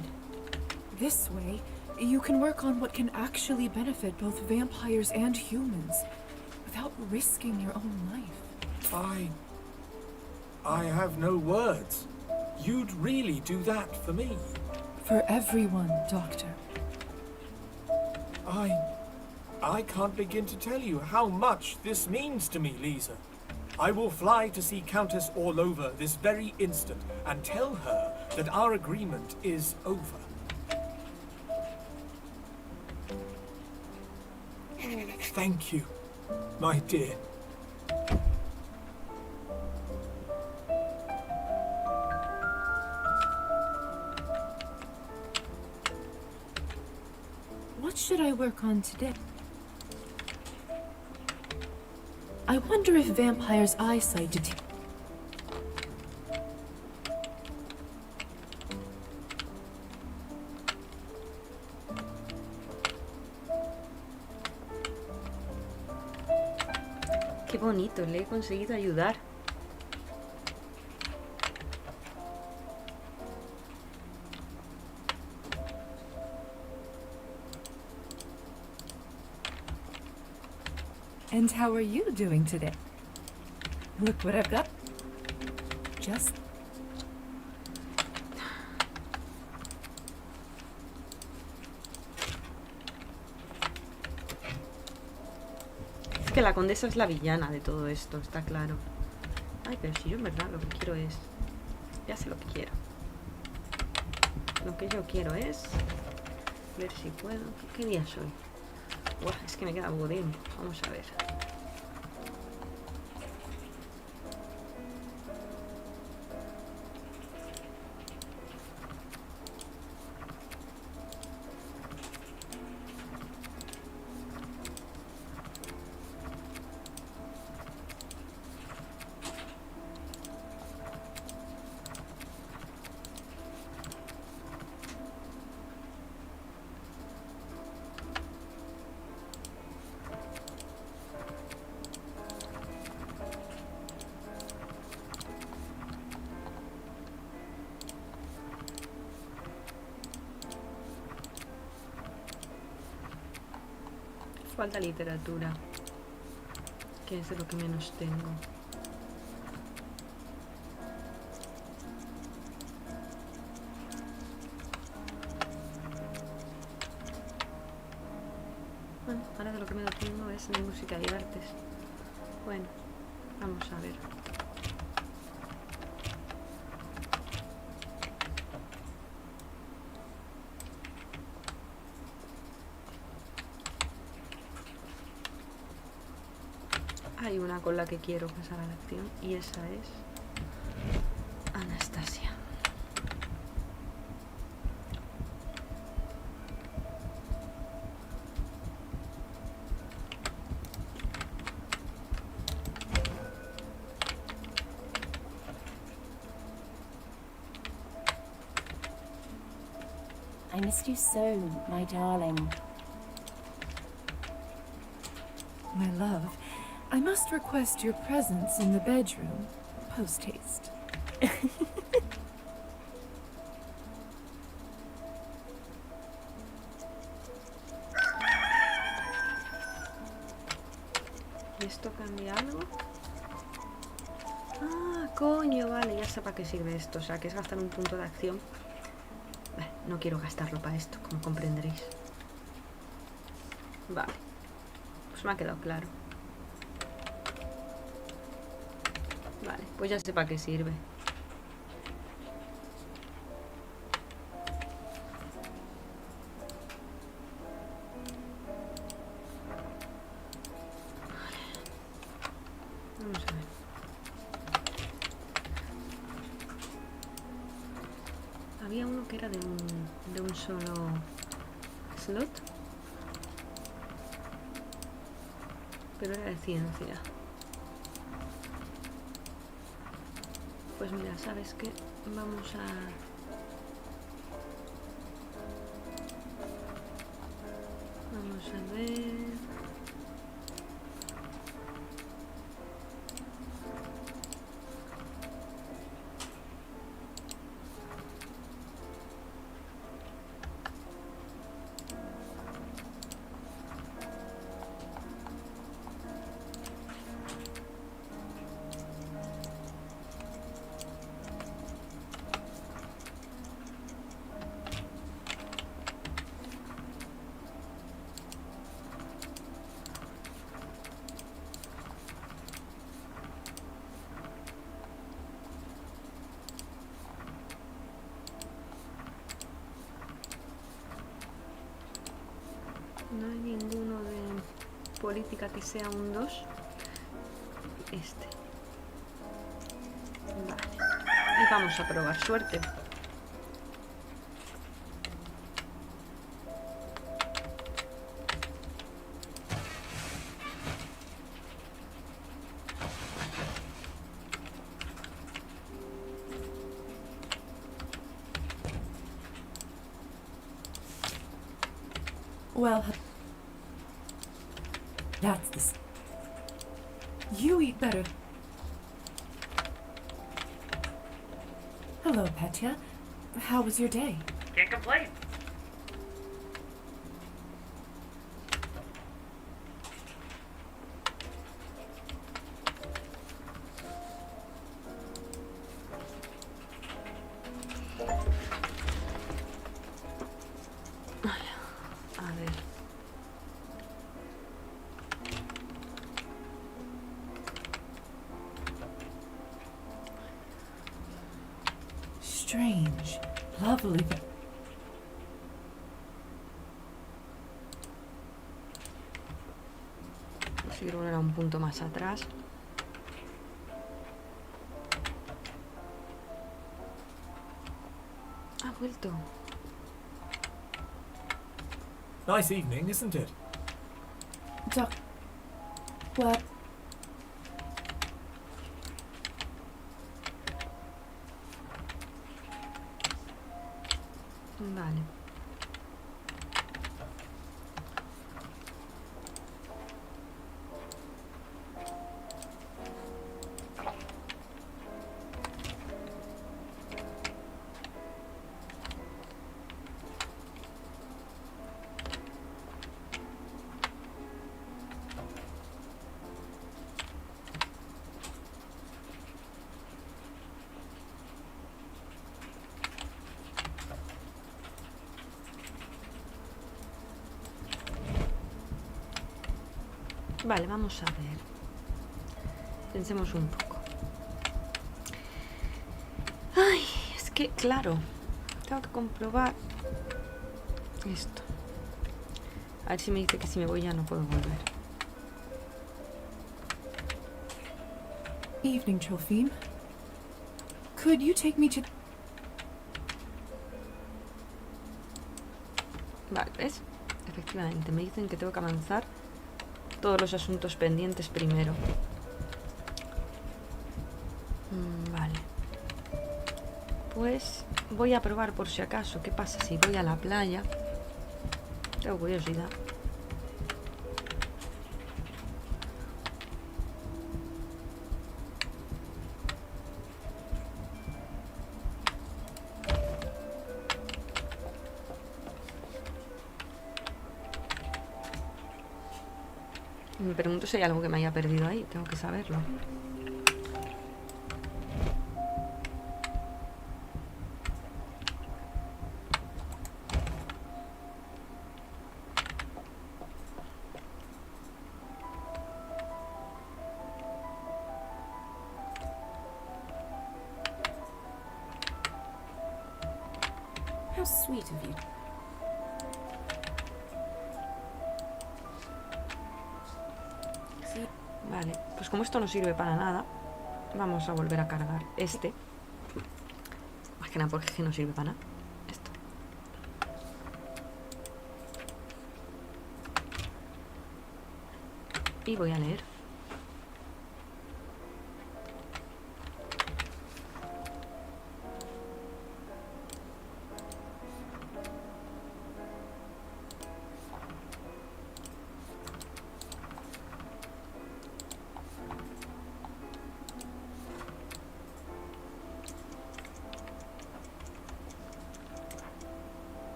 This way, you can work on what can actually benefit both vampires and humans, without risking your own life. I have no words. You'd really do that for me? For everyone, Doctor. I can't begin to tell you how much this means to me, Lisa. I will fly to see Countess Orlova this very instant and tell her that our agreement is over. Thank you, my dear. What should I work on today? I wonder if vampires' eyesight detect. Qué bonito, le he conseguido ayudar. And how are you doing today? Look what I've got. Just Es que la condesa es la villana de todo esto, está claro. Ay, pero si yo en verdad lo que quiero es... Ya sé lo que quiero. Lo que yo quiero es... Ver si puedo... ¿Qué día soy? Buah, es que me queda poco tiempo. Vamos a ver. Falta literatura, que es de lo que menos tengo. Bueno, ahora de lo que menos tengo es de música y artes. Bueno, vamos a ver. Hay una con la que quiero pasar a la acción y esa es Anastasia. I missed you so, my darling. My love, I must request your presence in the bedroom, post-haste. ¿Y esto cambia algo? Ah, coño, vale, ya sé para qué sirve esto. O sea, que es gastar un punto de acción. No quiero gastarlo para esto, como comprenderéis. Vale. Pues me ha quedado claro. Vale, pues ya sé para qué sirve. Vamos a ver. Había uno que era de un solo slot. Pero era de ciencia. Pues mira, ¿sabes qué? Vamos a... Vamos a ver... No hay ninguno de política que sea un 2. Este. Vale. Y vamos a probar suerte. Well, that's this. You eat better. Hello, Petya. How was your day? Can't complain. A ver. Strange. Lovely. Conseguir volver a un punto más atrás. Ha vuelto. Nice evening, isn't it? Doc. Well. Vale. Vale, vamos a ver. Pensemos un poco. Ay, es que, claro, tengo que comprobar esto. A ver si me dice que si me voy ya no puedo volver. Evening, Trophim. Could you take me to... Vale, ¿ves? Efectivamente, me dicen que tengo que avanzar todos los asuntos pendientes primero. Vale. Pues voy a probar por si acaso. ¿Qué pasa si voy a la playa? Tengo curiosidad. Me pregunto si hay algo que me haya perdido ahí. Tengo que saberlo. How sweet of you. Vale, pues como esto no sirve para nada, vamos a volver a cargar este. Más que nada porque no sirve para nada. Esto. Y voy a leer.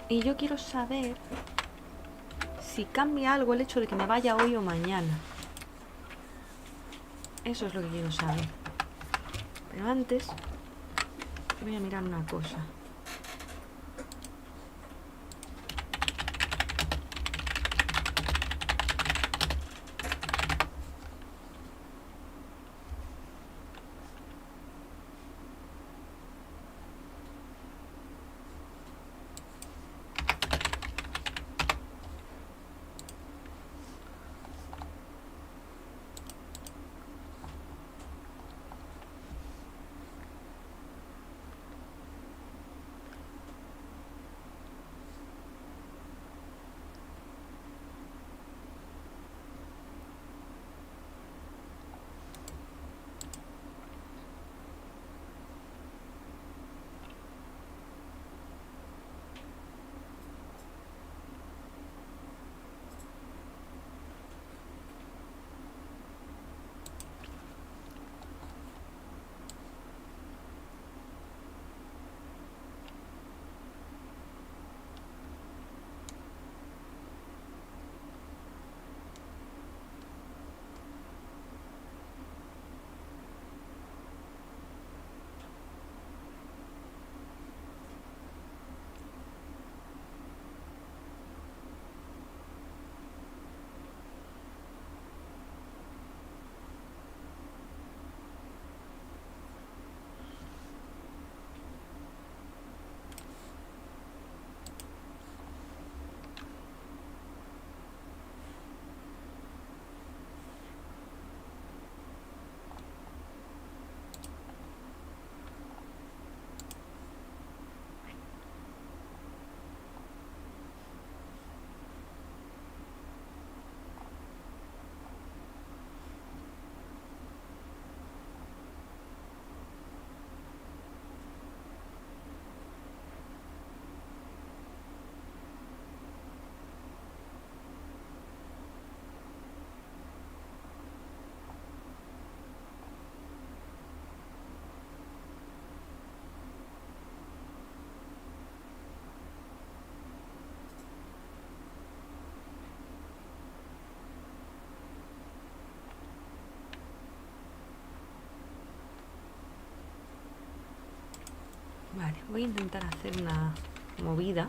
Y yo quiero saber si cambia algo el hecho de que me vaya hoy o mañana. Eso es lo que quiero saber. Pero antes voy a mirar una cosa. Vale, voy a intentar hacer una movida.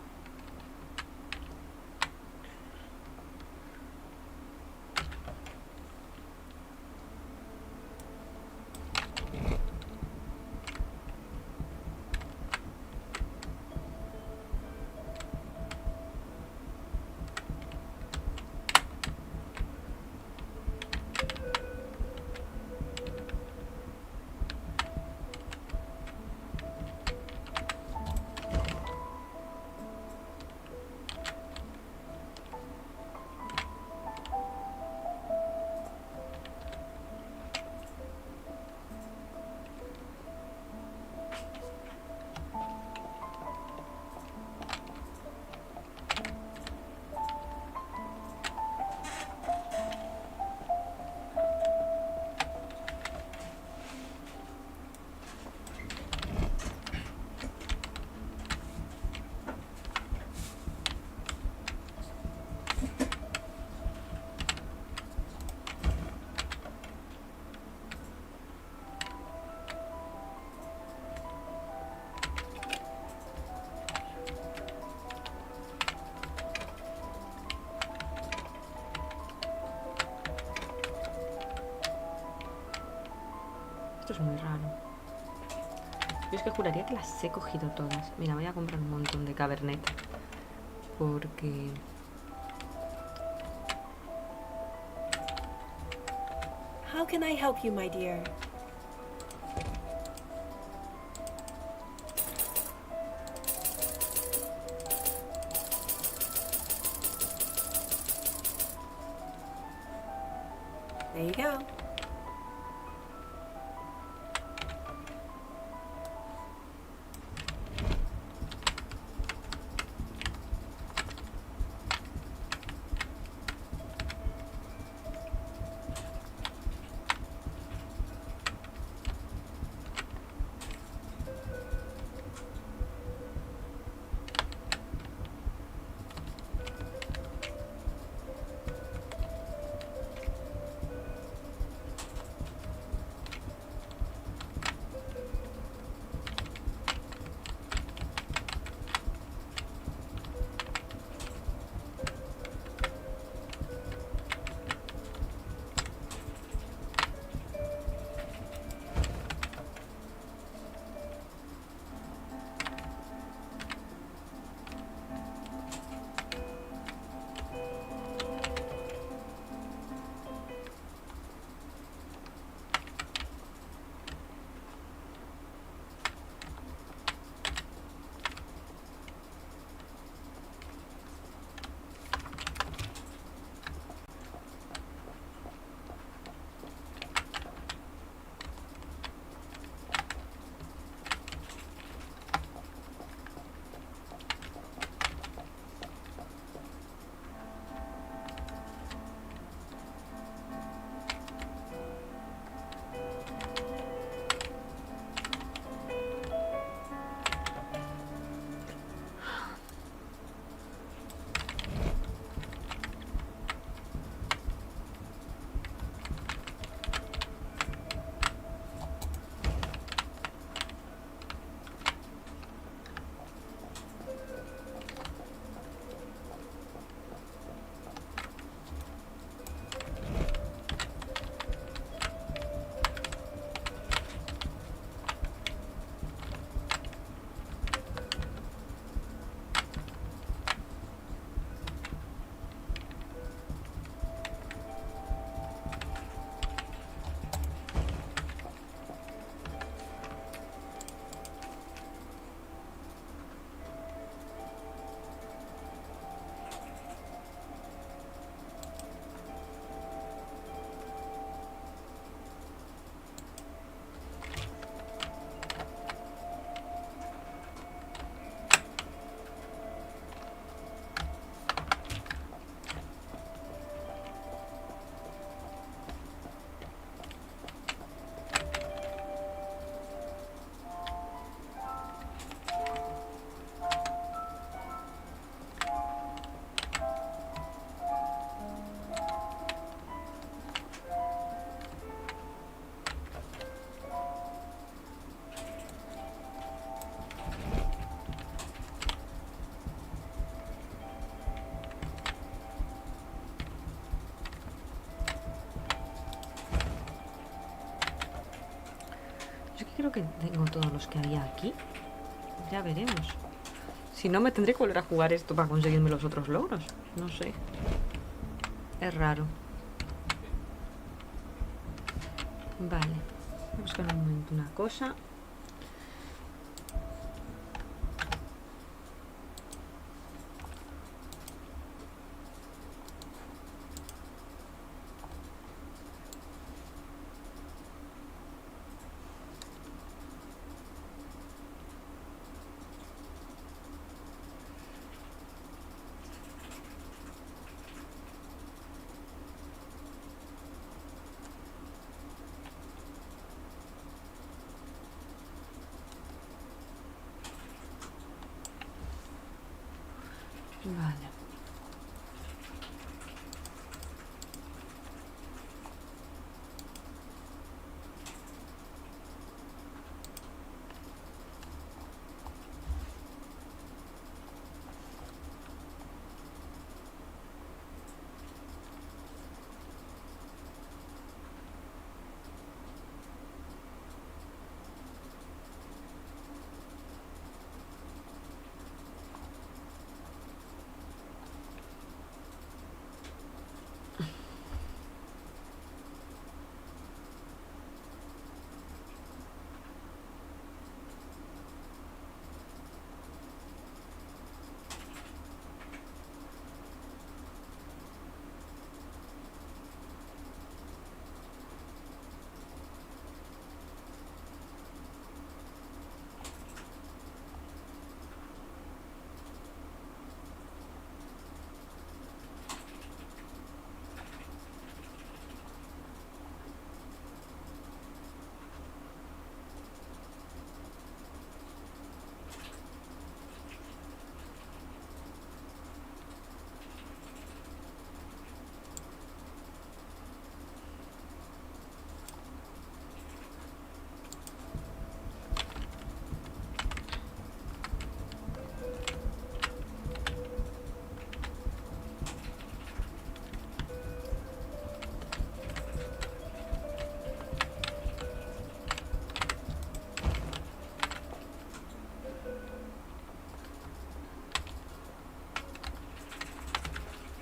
es muy raro. Yo es que juraría que las he cogido todas. Mira, voy a comprar un montón de Cabernet. Porque... How can I help you, my dear? There you go. Yo creo que tengo todos los que había aquí. Ya veremos. Si no, me tendré que volver a jugar esto para conseguirme los otros logros. No sé. Es raro. Vale. Voy a buscar un momento una cosa. Vale.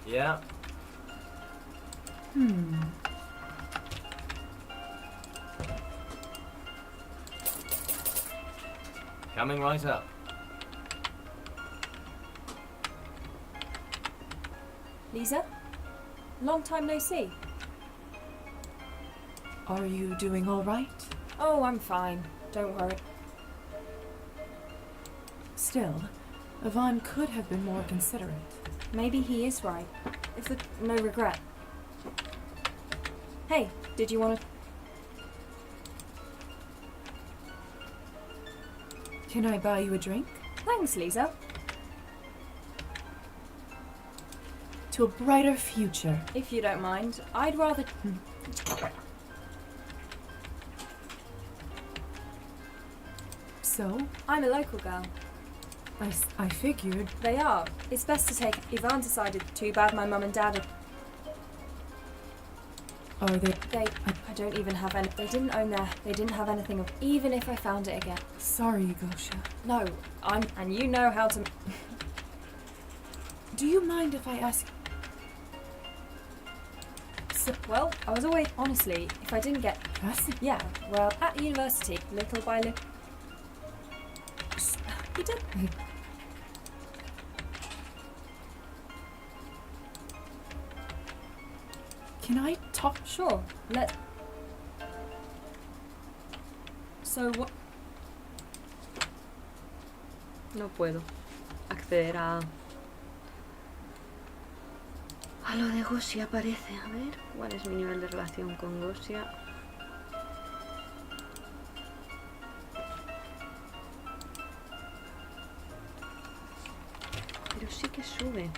Yeah. Coming right up. Lisa? Long time no see. Are you doing all right? Oh, I'm fine. Don't worry. Still, Yvonne could have been more considerate. Maybe he is right. If the... no regret. Hey, did you want to... Can I buy you a drink? Thanks, Lisa. To a brighter future. If you don't mind, I'd rather... So? I'm a local girl. I figured. They are. It's best to take... Yvonne decided too bad my mum and dad Are they... I don't even have any... They didn't own their... They didn't have anything of... Even if I found it again. Sorry, Gosha. No, I'm... And you know how to... Do you mind if I ask... Well, I was always... Honestly, if I didn't get... Yeah, well, at university, little by little... You did... Can I talk? Sure, So what... No puedo acceder a lo de Gosia, parece. A ver, ¿cuál es mi nivel de relación con Gosia? Pero sí que sube.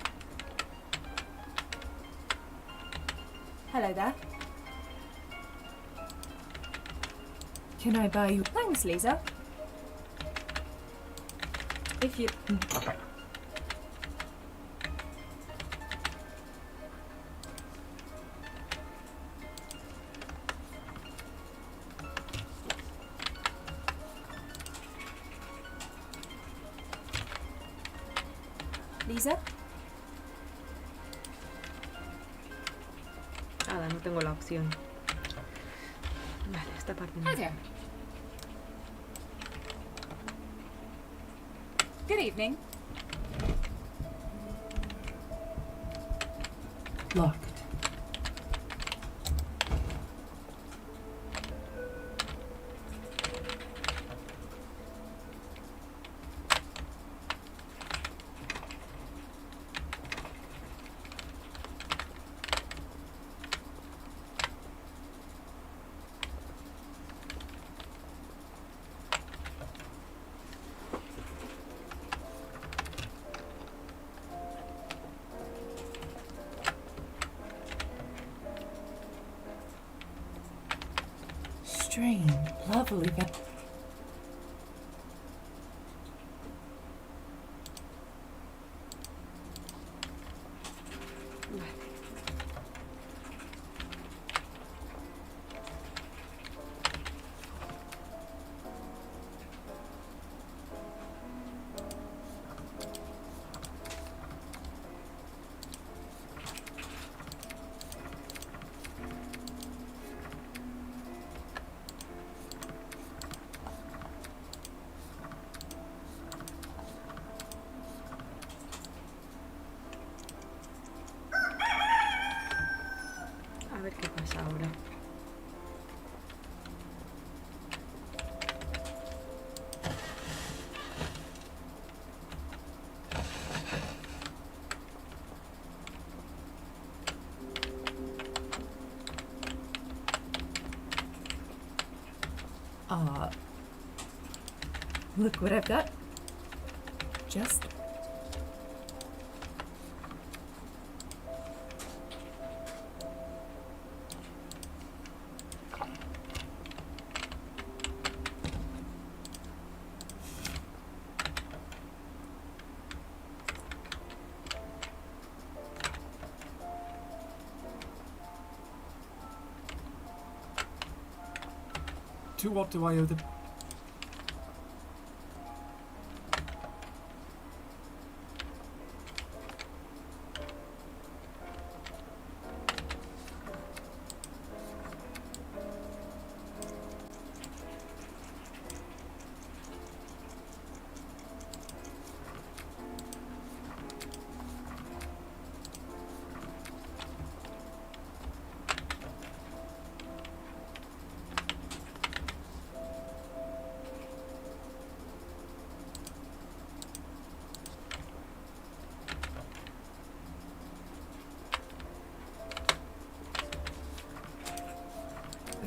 Hello there. Can I buy you... Thanks, Lisa. If you... Lisa? Nada, no tengo la opción. Vale, esta parte no. Hi there. Good evening. Locked. Strange, lovely. A ver qué pasa ahora. Look what I've got. Just... To what do I owe the...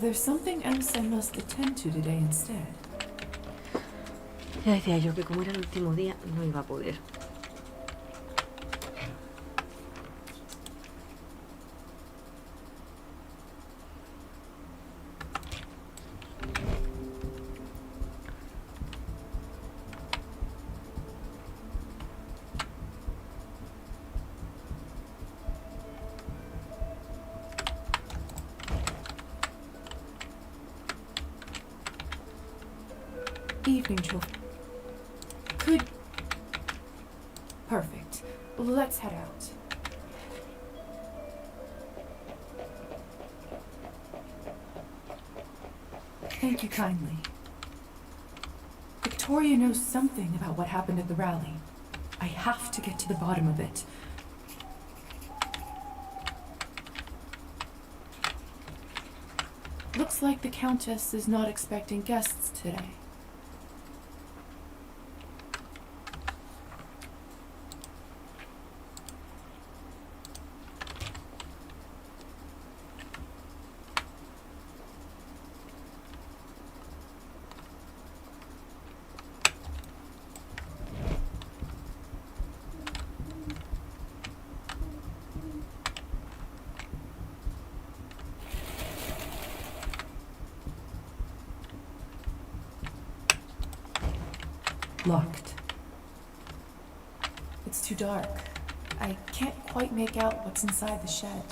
there's something else I must attend to today instead. Ya decía yo que como era el último día no iba a poder. Evening, children. Perfect. Let's head out. Thank you kindly. Victoria knows something about what happened at the rally. I have to get to the bottom of it. Looks like the Countess is not expecting guests today. Locked. It's too dark. I can't quite make out what's inside the shed.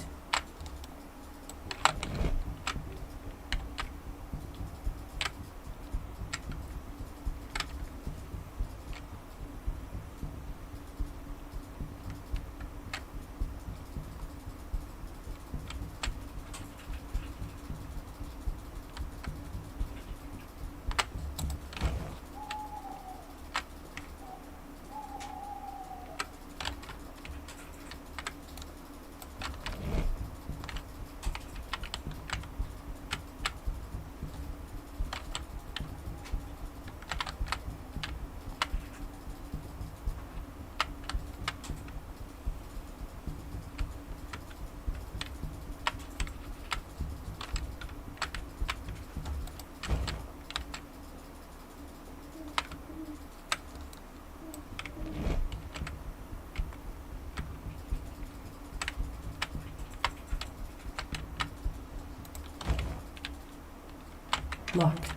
Locked.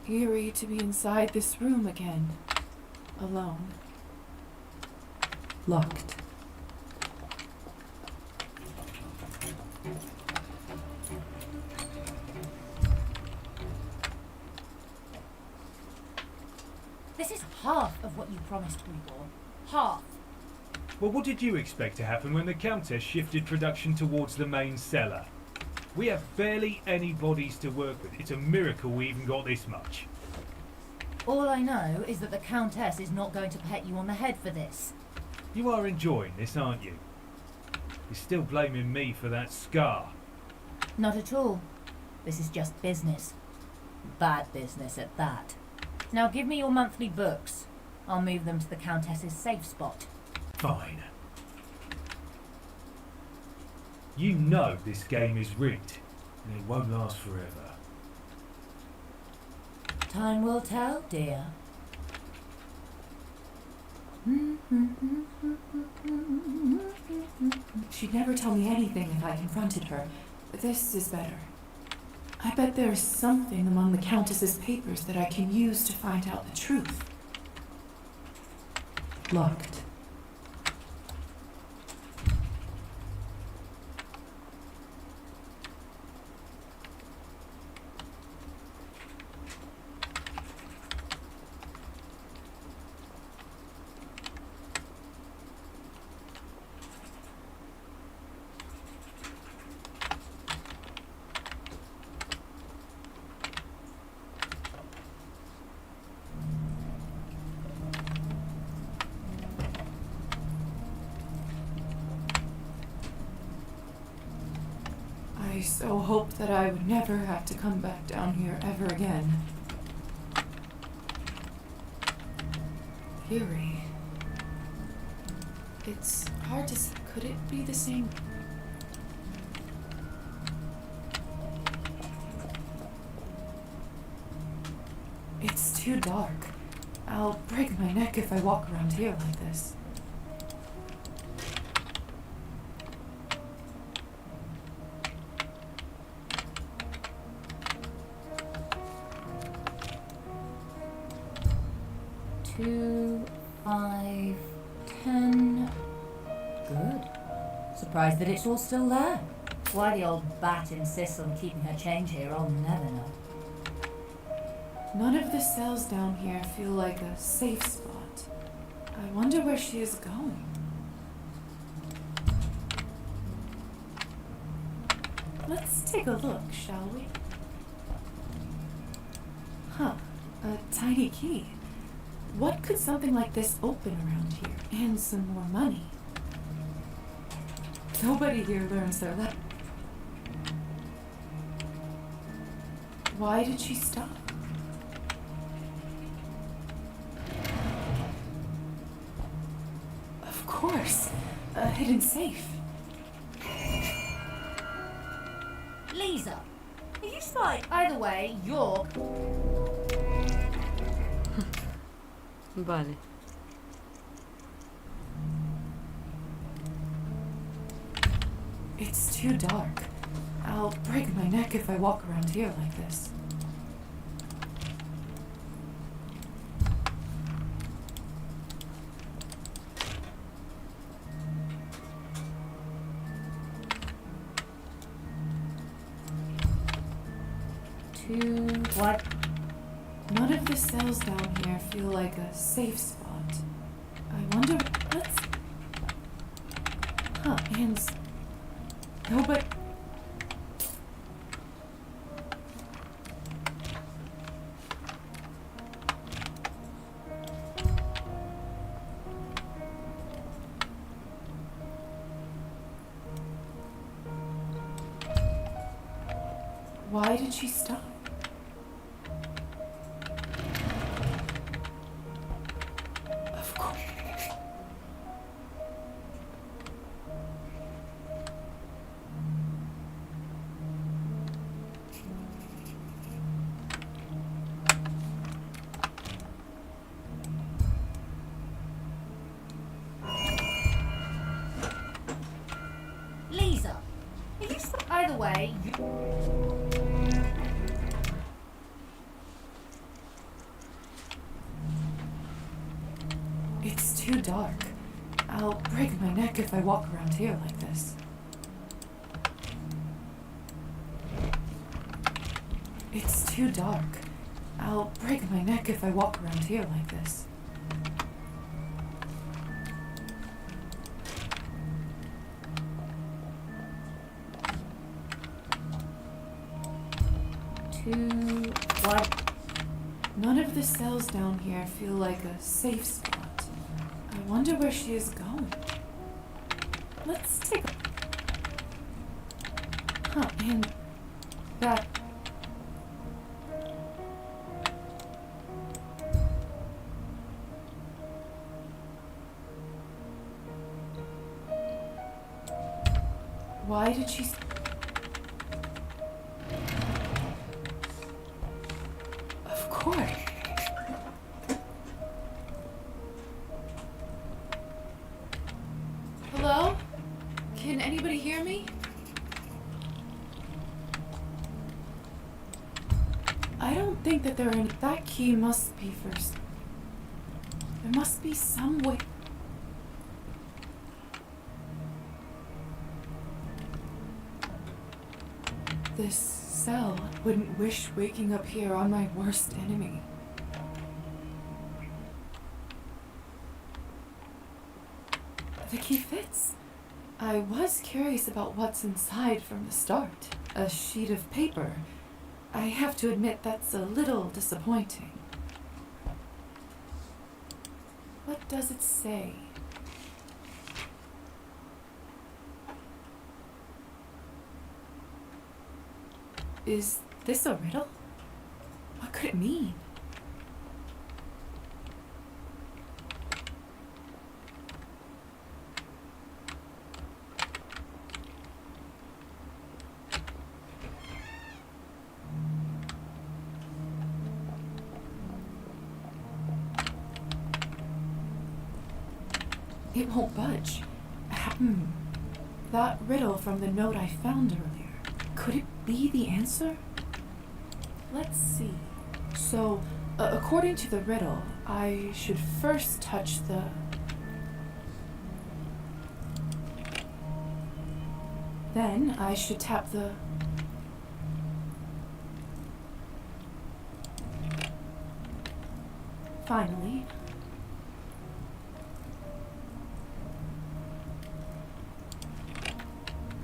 Eerie to be inside this room again. Alone. Locked. This is half of what you promised, Grigor. Half. Well, what did you expect to happen when the Countess shifted production towards the main cellar? We have barely any bodies to work with. It's a miracle we even got this much. All I know is that the Countess is not going to pat you on the head for this. You are enjoying this, aren't you? You're still blaming me for that scar. Not at all. This is just business. Bad business at that. Now give me your monthly books. I'll move them to the Countess's safe spot. Fine. You know this game is rigged, and it won't last forever. Time will tell, dear. She'd never tell me anything if I confronted her. This is better. I bet there's something among the Countess's papers that I can use to find out the truth. Locked. I so hoped that I would never have to come back down here ever again. Eerie. It's hard to say Could it be the same? It's too dark. I'll break my neck if I walk around here like this. Two, 5, 10. Good. Surprised that it's all still there. Why the old bat insists on keeping her change here, I'll never know. None of the cells down here feel like a safe spot. I wonder where she is going. Let's take a look, shall we? Huh, a tiny key. What could something like this open around here? And some more money. Nobody here learns their lesson. Why did she stop? Of course, a hidden safe. Lisa, are you like either way, you're... Vale. It's too dark. I'll break my neck if I walk around here like this. What? None of the cells down here feel like a safe spot. I wonder... Let's... Huh, hands... No, but... Why did she stop? Of course. Lisa, are you either way, It's too dark. I'll break my neck if I walk around here like this. It's too dark. I'll break my neck if I walk around here like this. What? None of the cells down here feel like a safe spot. I wonder where she is going. Let's take a... Huh, and that... Why did she... Of course. Hello? Can anybody hear me? I don't think that there are any... That key must be first. There must be some way... This cell wouldn't wish waking up here on my worst enemy. The key fits. I was curious about what's inside from the start. A sheet of paper. I have to admit that's a little disappointing. What does it say? Is this a riddle? What could it mean? It won't budge. That riddle from the note I found earlier. Could it be the answer? Let's see. So, according to the riddle, I should first touch the... Then I should tap the... Finally.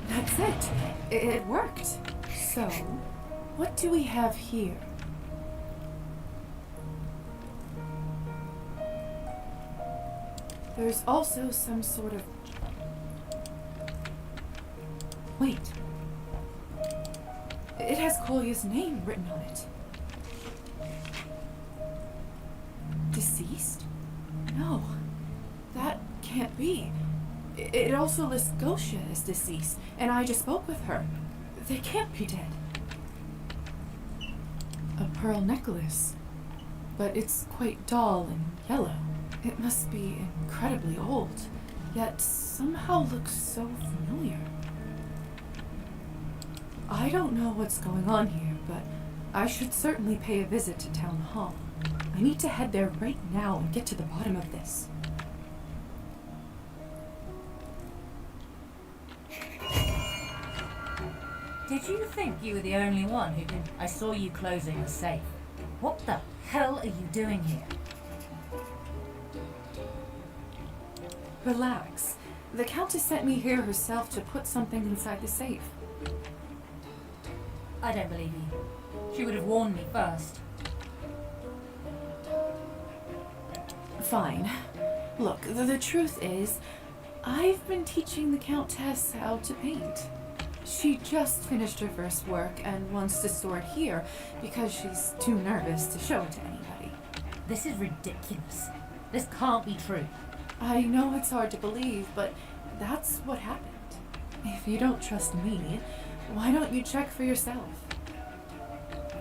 That's it. It worked. So, what do we have here? There's also some sort of... Wait. It has Kolya's name written on it. Deceased? No, that can't be. It also lists Gosha as deceased, and I just spoke with her. They can't be dead. A pearl necklace, but it's quite dull and yellow. It must be incredibly old, yet somehow looks so familiar. I don't know what's going on here, but I should certainly pay a visit to Town Hall. I need to head there right now and get to the bottom of this. Did you think you were the only one who didn't? I saw you closing the safe. What the hell are you doing here? Relax. The Countess sent me here herself to put something inside the safe. I don't believe you. She would have warned me first. Fine. Look, the truth is, I've been teaching the Countess how to paint. She just finished her first work and wants to store it here because she's too nervous to show it to anybody. This is ridiculous. This can't be true. I know it's hard to believe, but that's what happened. If you don't trust me, why don't you check for yourself?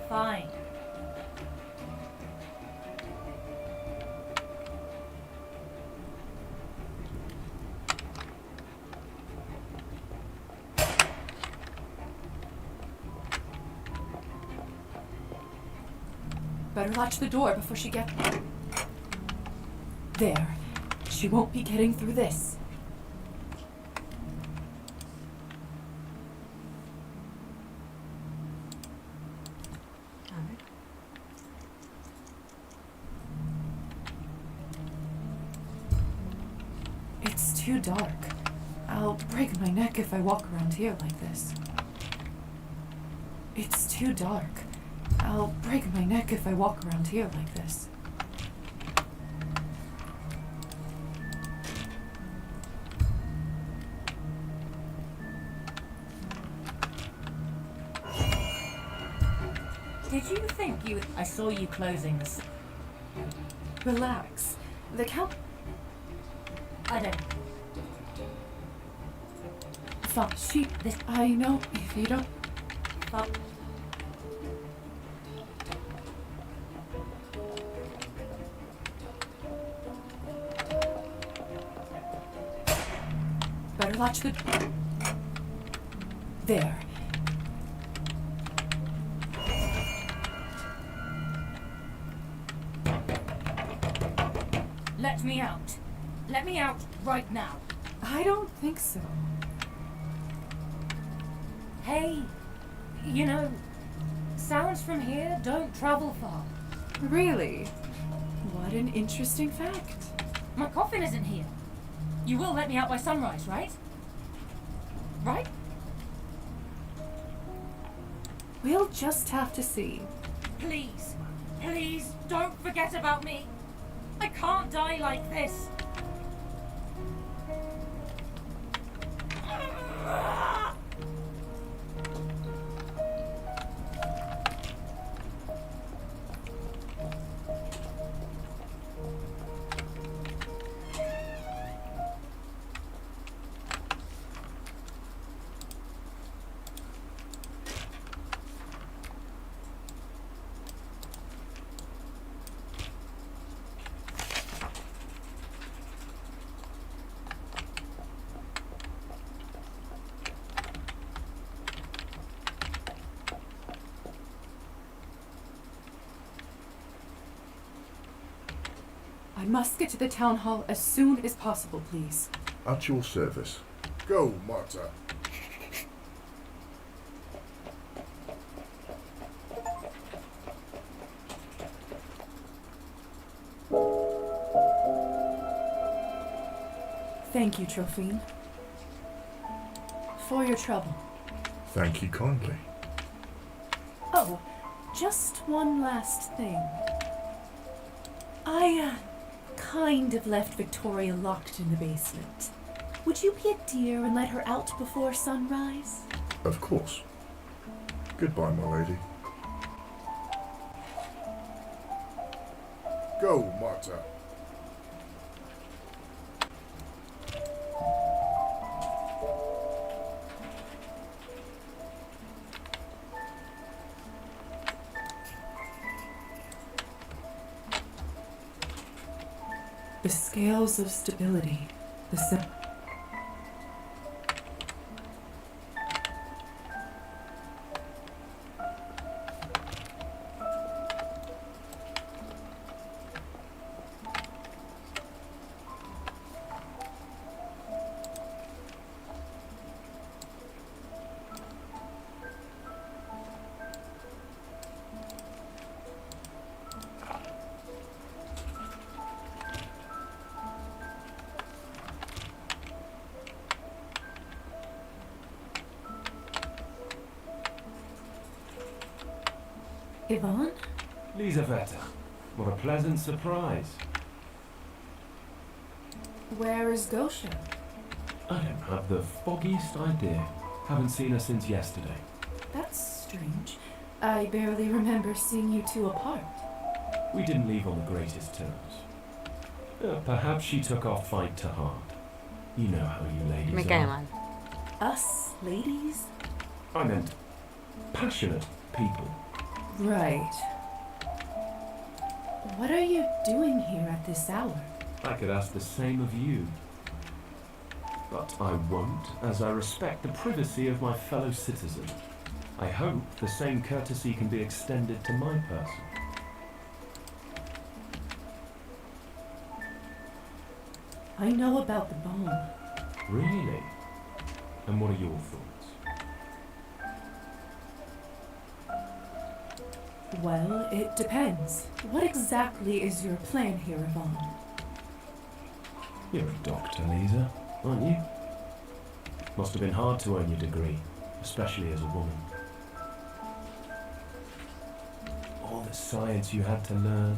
Fine. Better latch the door before she gets... There. She won't be getting through this. It's too dark. I'll break my neck if I walk around here like this. It's too dark. I'll break my neck if I walk around here like this. Did you think you... I saw you closing the... Relax. The Count... I don't... Fuck, this... I know if you don't... Fuck. Better latch the... There. Let me out. Let me out right now. I don't think so. Hey, you know, sounds from here don't travel far. Really? What an interesting fact. My coffin isn't here. You will let me out by sunrise, right? Right? We'll just have to see. Please, please don't forget about me. I can't die like this. I must get to the town hall as soon as possible, please. At your service. Go, Marta. Thank you, Trophine. For your trouble. Thank you kindly. Oh, just one last thing. I, kind of left Victoria locked in the basement. Would you be a dear and let her out before sunrise? Of course. Goodbye, my lady. Go, Marta. The scales of stability. The Yvonne? Lisaveta, what a pleasant surprise. Where is Gosha? I don't have the foggiest idea. Haven't seen her since yesterday. That's strange. I barely remember seeing you two apart. We didn't leave on the greatest terms. Perhaps she took our fight to heart. You know how you ladies are. Us, ladies? I meant passionate people. Right. What are you doing here at this hour? I could ask the same of you. But I won't, as I respect the privacy of my fellow citizen. I hope the same courtesy can be extended to my person. I know about the bomb. Really? And what are your thoughts? Well, it depends. What exactly is your plan here, Yvonne? You're a doctor, Lisa, aren't you? Must have been hard to earn your degree, especially as a woman. All the science you had to learn,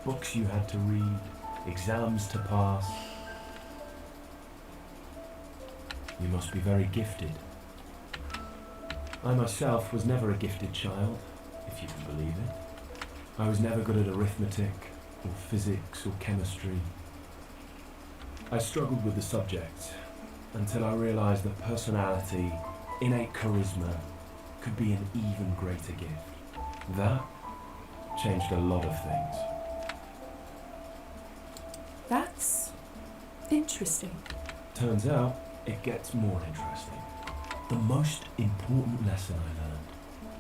books you had to read, exams to pass. You must be very gifted. I myself was never a gifted child, if you can believe it. I was never good at arithmetic, or physics, or chemistry. I struggled with the subjects until I realised that personality, innate charisma, could be an even greater gift. That changed a lot of things. That's interesting. Turns out, it gets more interesting. The most important lesson I learned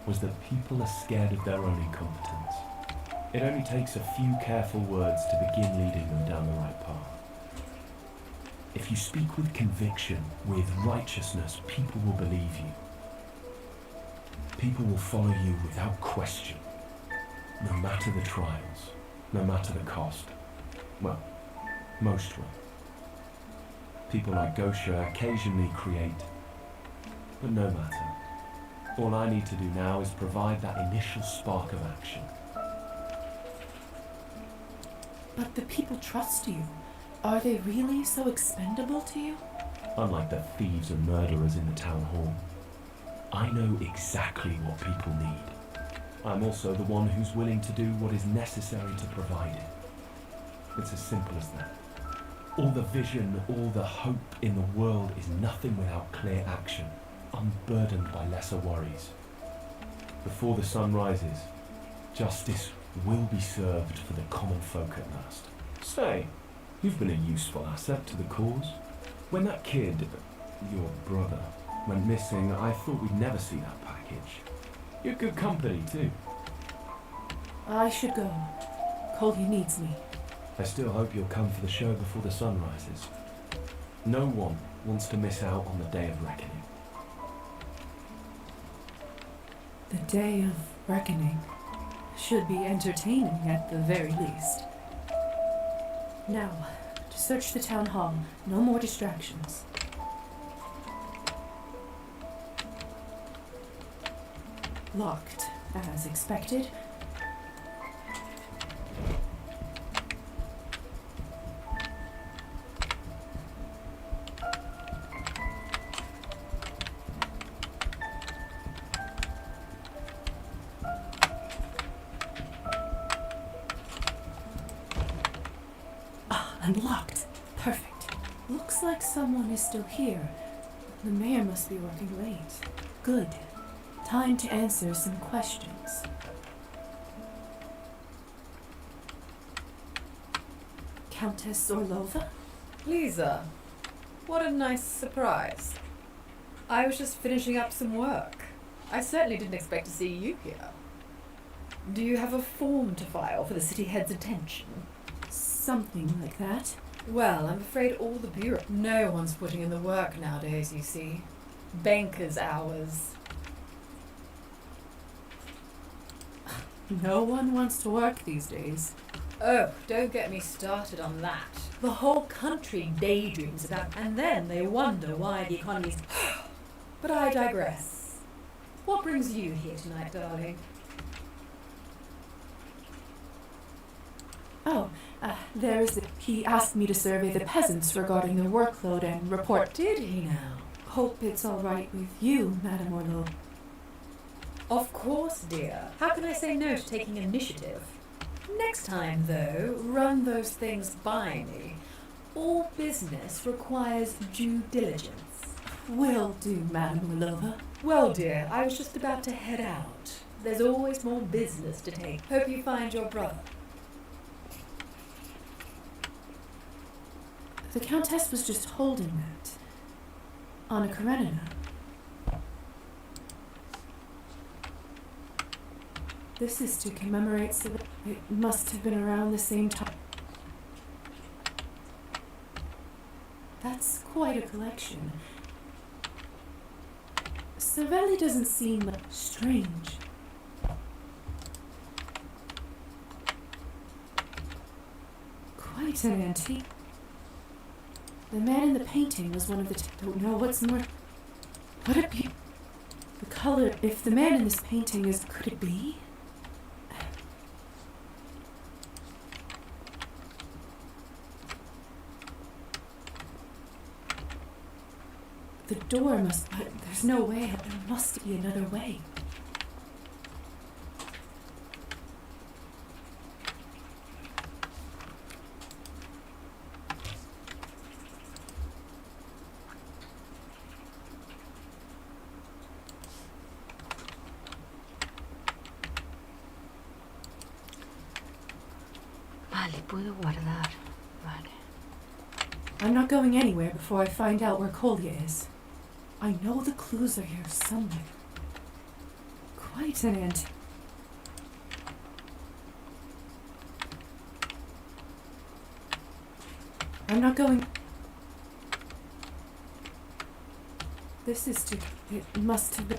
was that people are scared of their own incompetence. It only takes a few careful words to begin leading them down the right path. If you speak with conviction, with righteousness, people will believe you. People will follow you without question, no matter the trials, no matter the cost. Well, most will. People like Gosha occasionally create, but no matter. All I need to do now is provide that initial spark of action. But the people trust you. Are they really so expendable to you? Unlike the thieves and murderers in the town hall, I know exactly what people need. I'm also the one who's willing to do what is necessary to provide it. It's as simple as that. All the vision, all the hope in the world is nothing without clear action, unburdened by lesser worries. Before the sun rises, justice will be served for the common folk at last. Say, you've been a useful asset to the cause. When that kid, your brother, went missing, I thought we'd never see that package. You're good company, too. I should go. Colby needs me. I still hope you'll come for the show before the sun rises. No one wants to miss out on the day of reckoning. The day of reckoning should be entertaining at the very least. Now, to search the town hall. No more distractions. Locked, as expected. Unlocked. Perfect. Looks like someone is still here. The mayor must be working late. Good. Time to answer some questions. Countess Orlova? Lisa, what a nice surprise. I was just finishing up some work. I certainly didn't expect to see you here. Do you have a form to file for the city head's attention? Something like that. Well, I'm afraid all the bureau... No one's putting in the work nowadays, you see. Banker's hours. No one wants to work these days. Oh, don't get me started on that. The whole country daydreams about, and then they wonder why the economy's... But I digress. What brings you here tonight, darling? Oh, he asked me to survey the peasants regarding their workload and report. Did he now? Hope it's all right with you, Madame Orlova. Of course, dear. How can I say no to taking initiative? Next time, though, run those things by me. All business requires due diligence. Will do, Madame Orlova. Well, dear, I was just about to head out. There's always more business to take. Hope you find your brother. The Countess was just holding that. Anna Karenina. This is to commemorate it must have been around the same time. That's quite a collection. Savelli doesn't seem strange. Quite an antique. The man in the painting was one of the... Don't know what's more... Would it be... The color... If the man in this painting is... Could it be? The door must... But there's no way. There must be another way. Vale, puedo guardar. Vale. I'm not going anywhere before I find out where Kolya is. I know the clues are here somewhere. Quite an antique. I'm not going... This is too... It must have been...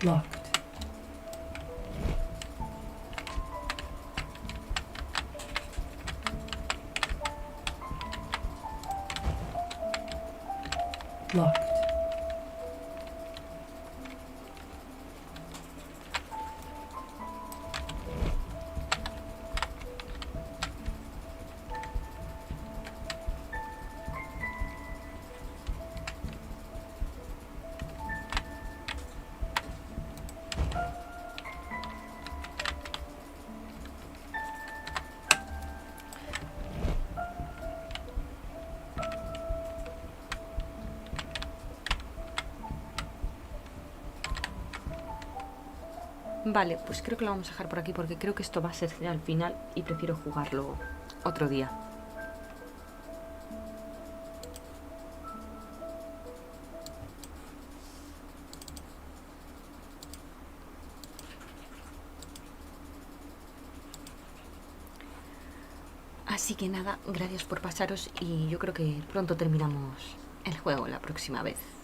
Locked. Locked. Vale, pues creo que lo vamos a dejar por aquí porque creo que esto va a ser al final y prefiero jugarlo otro día. Así que nada, gracias por pasaros y yo creo que pronto terminamos el juego la próxima vez.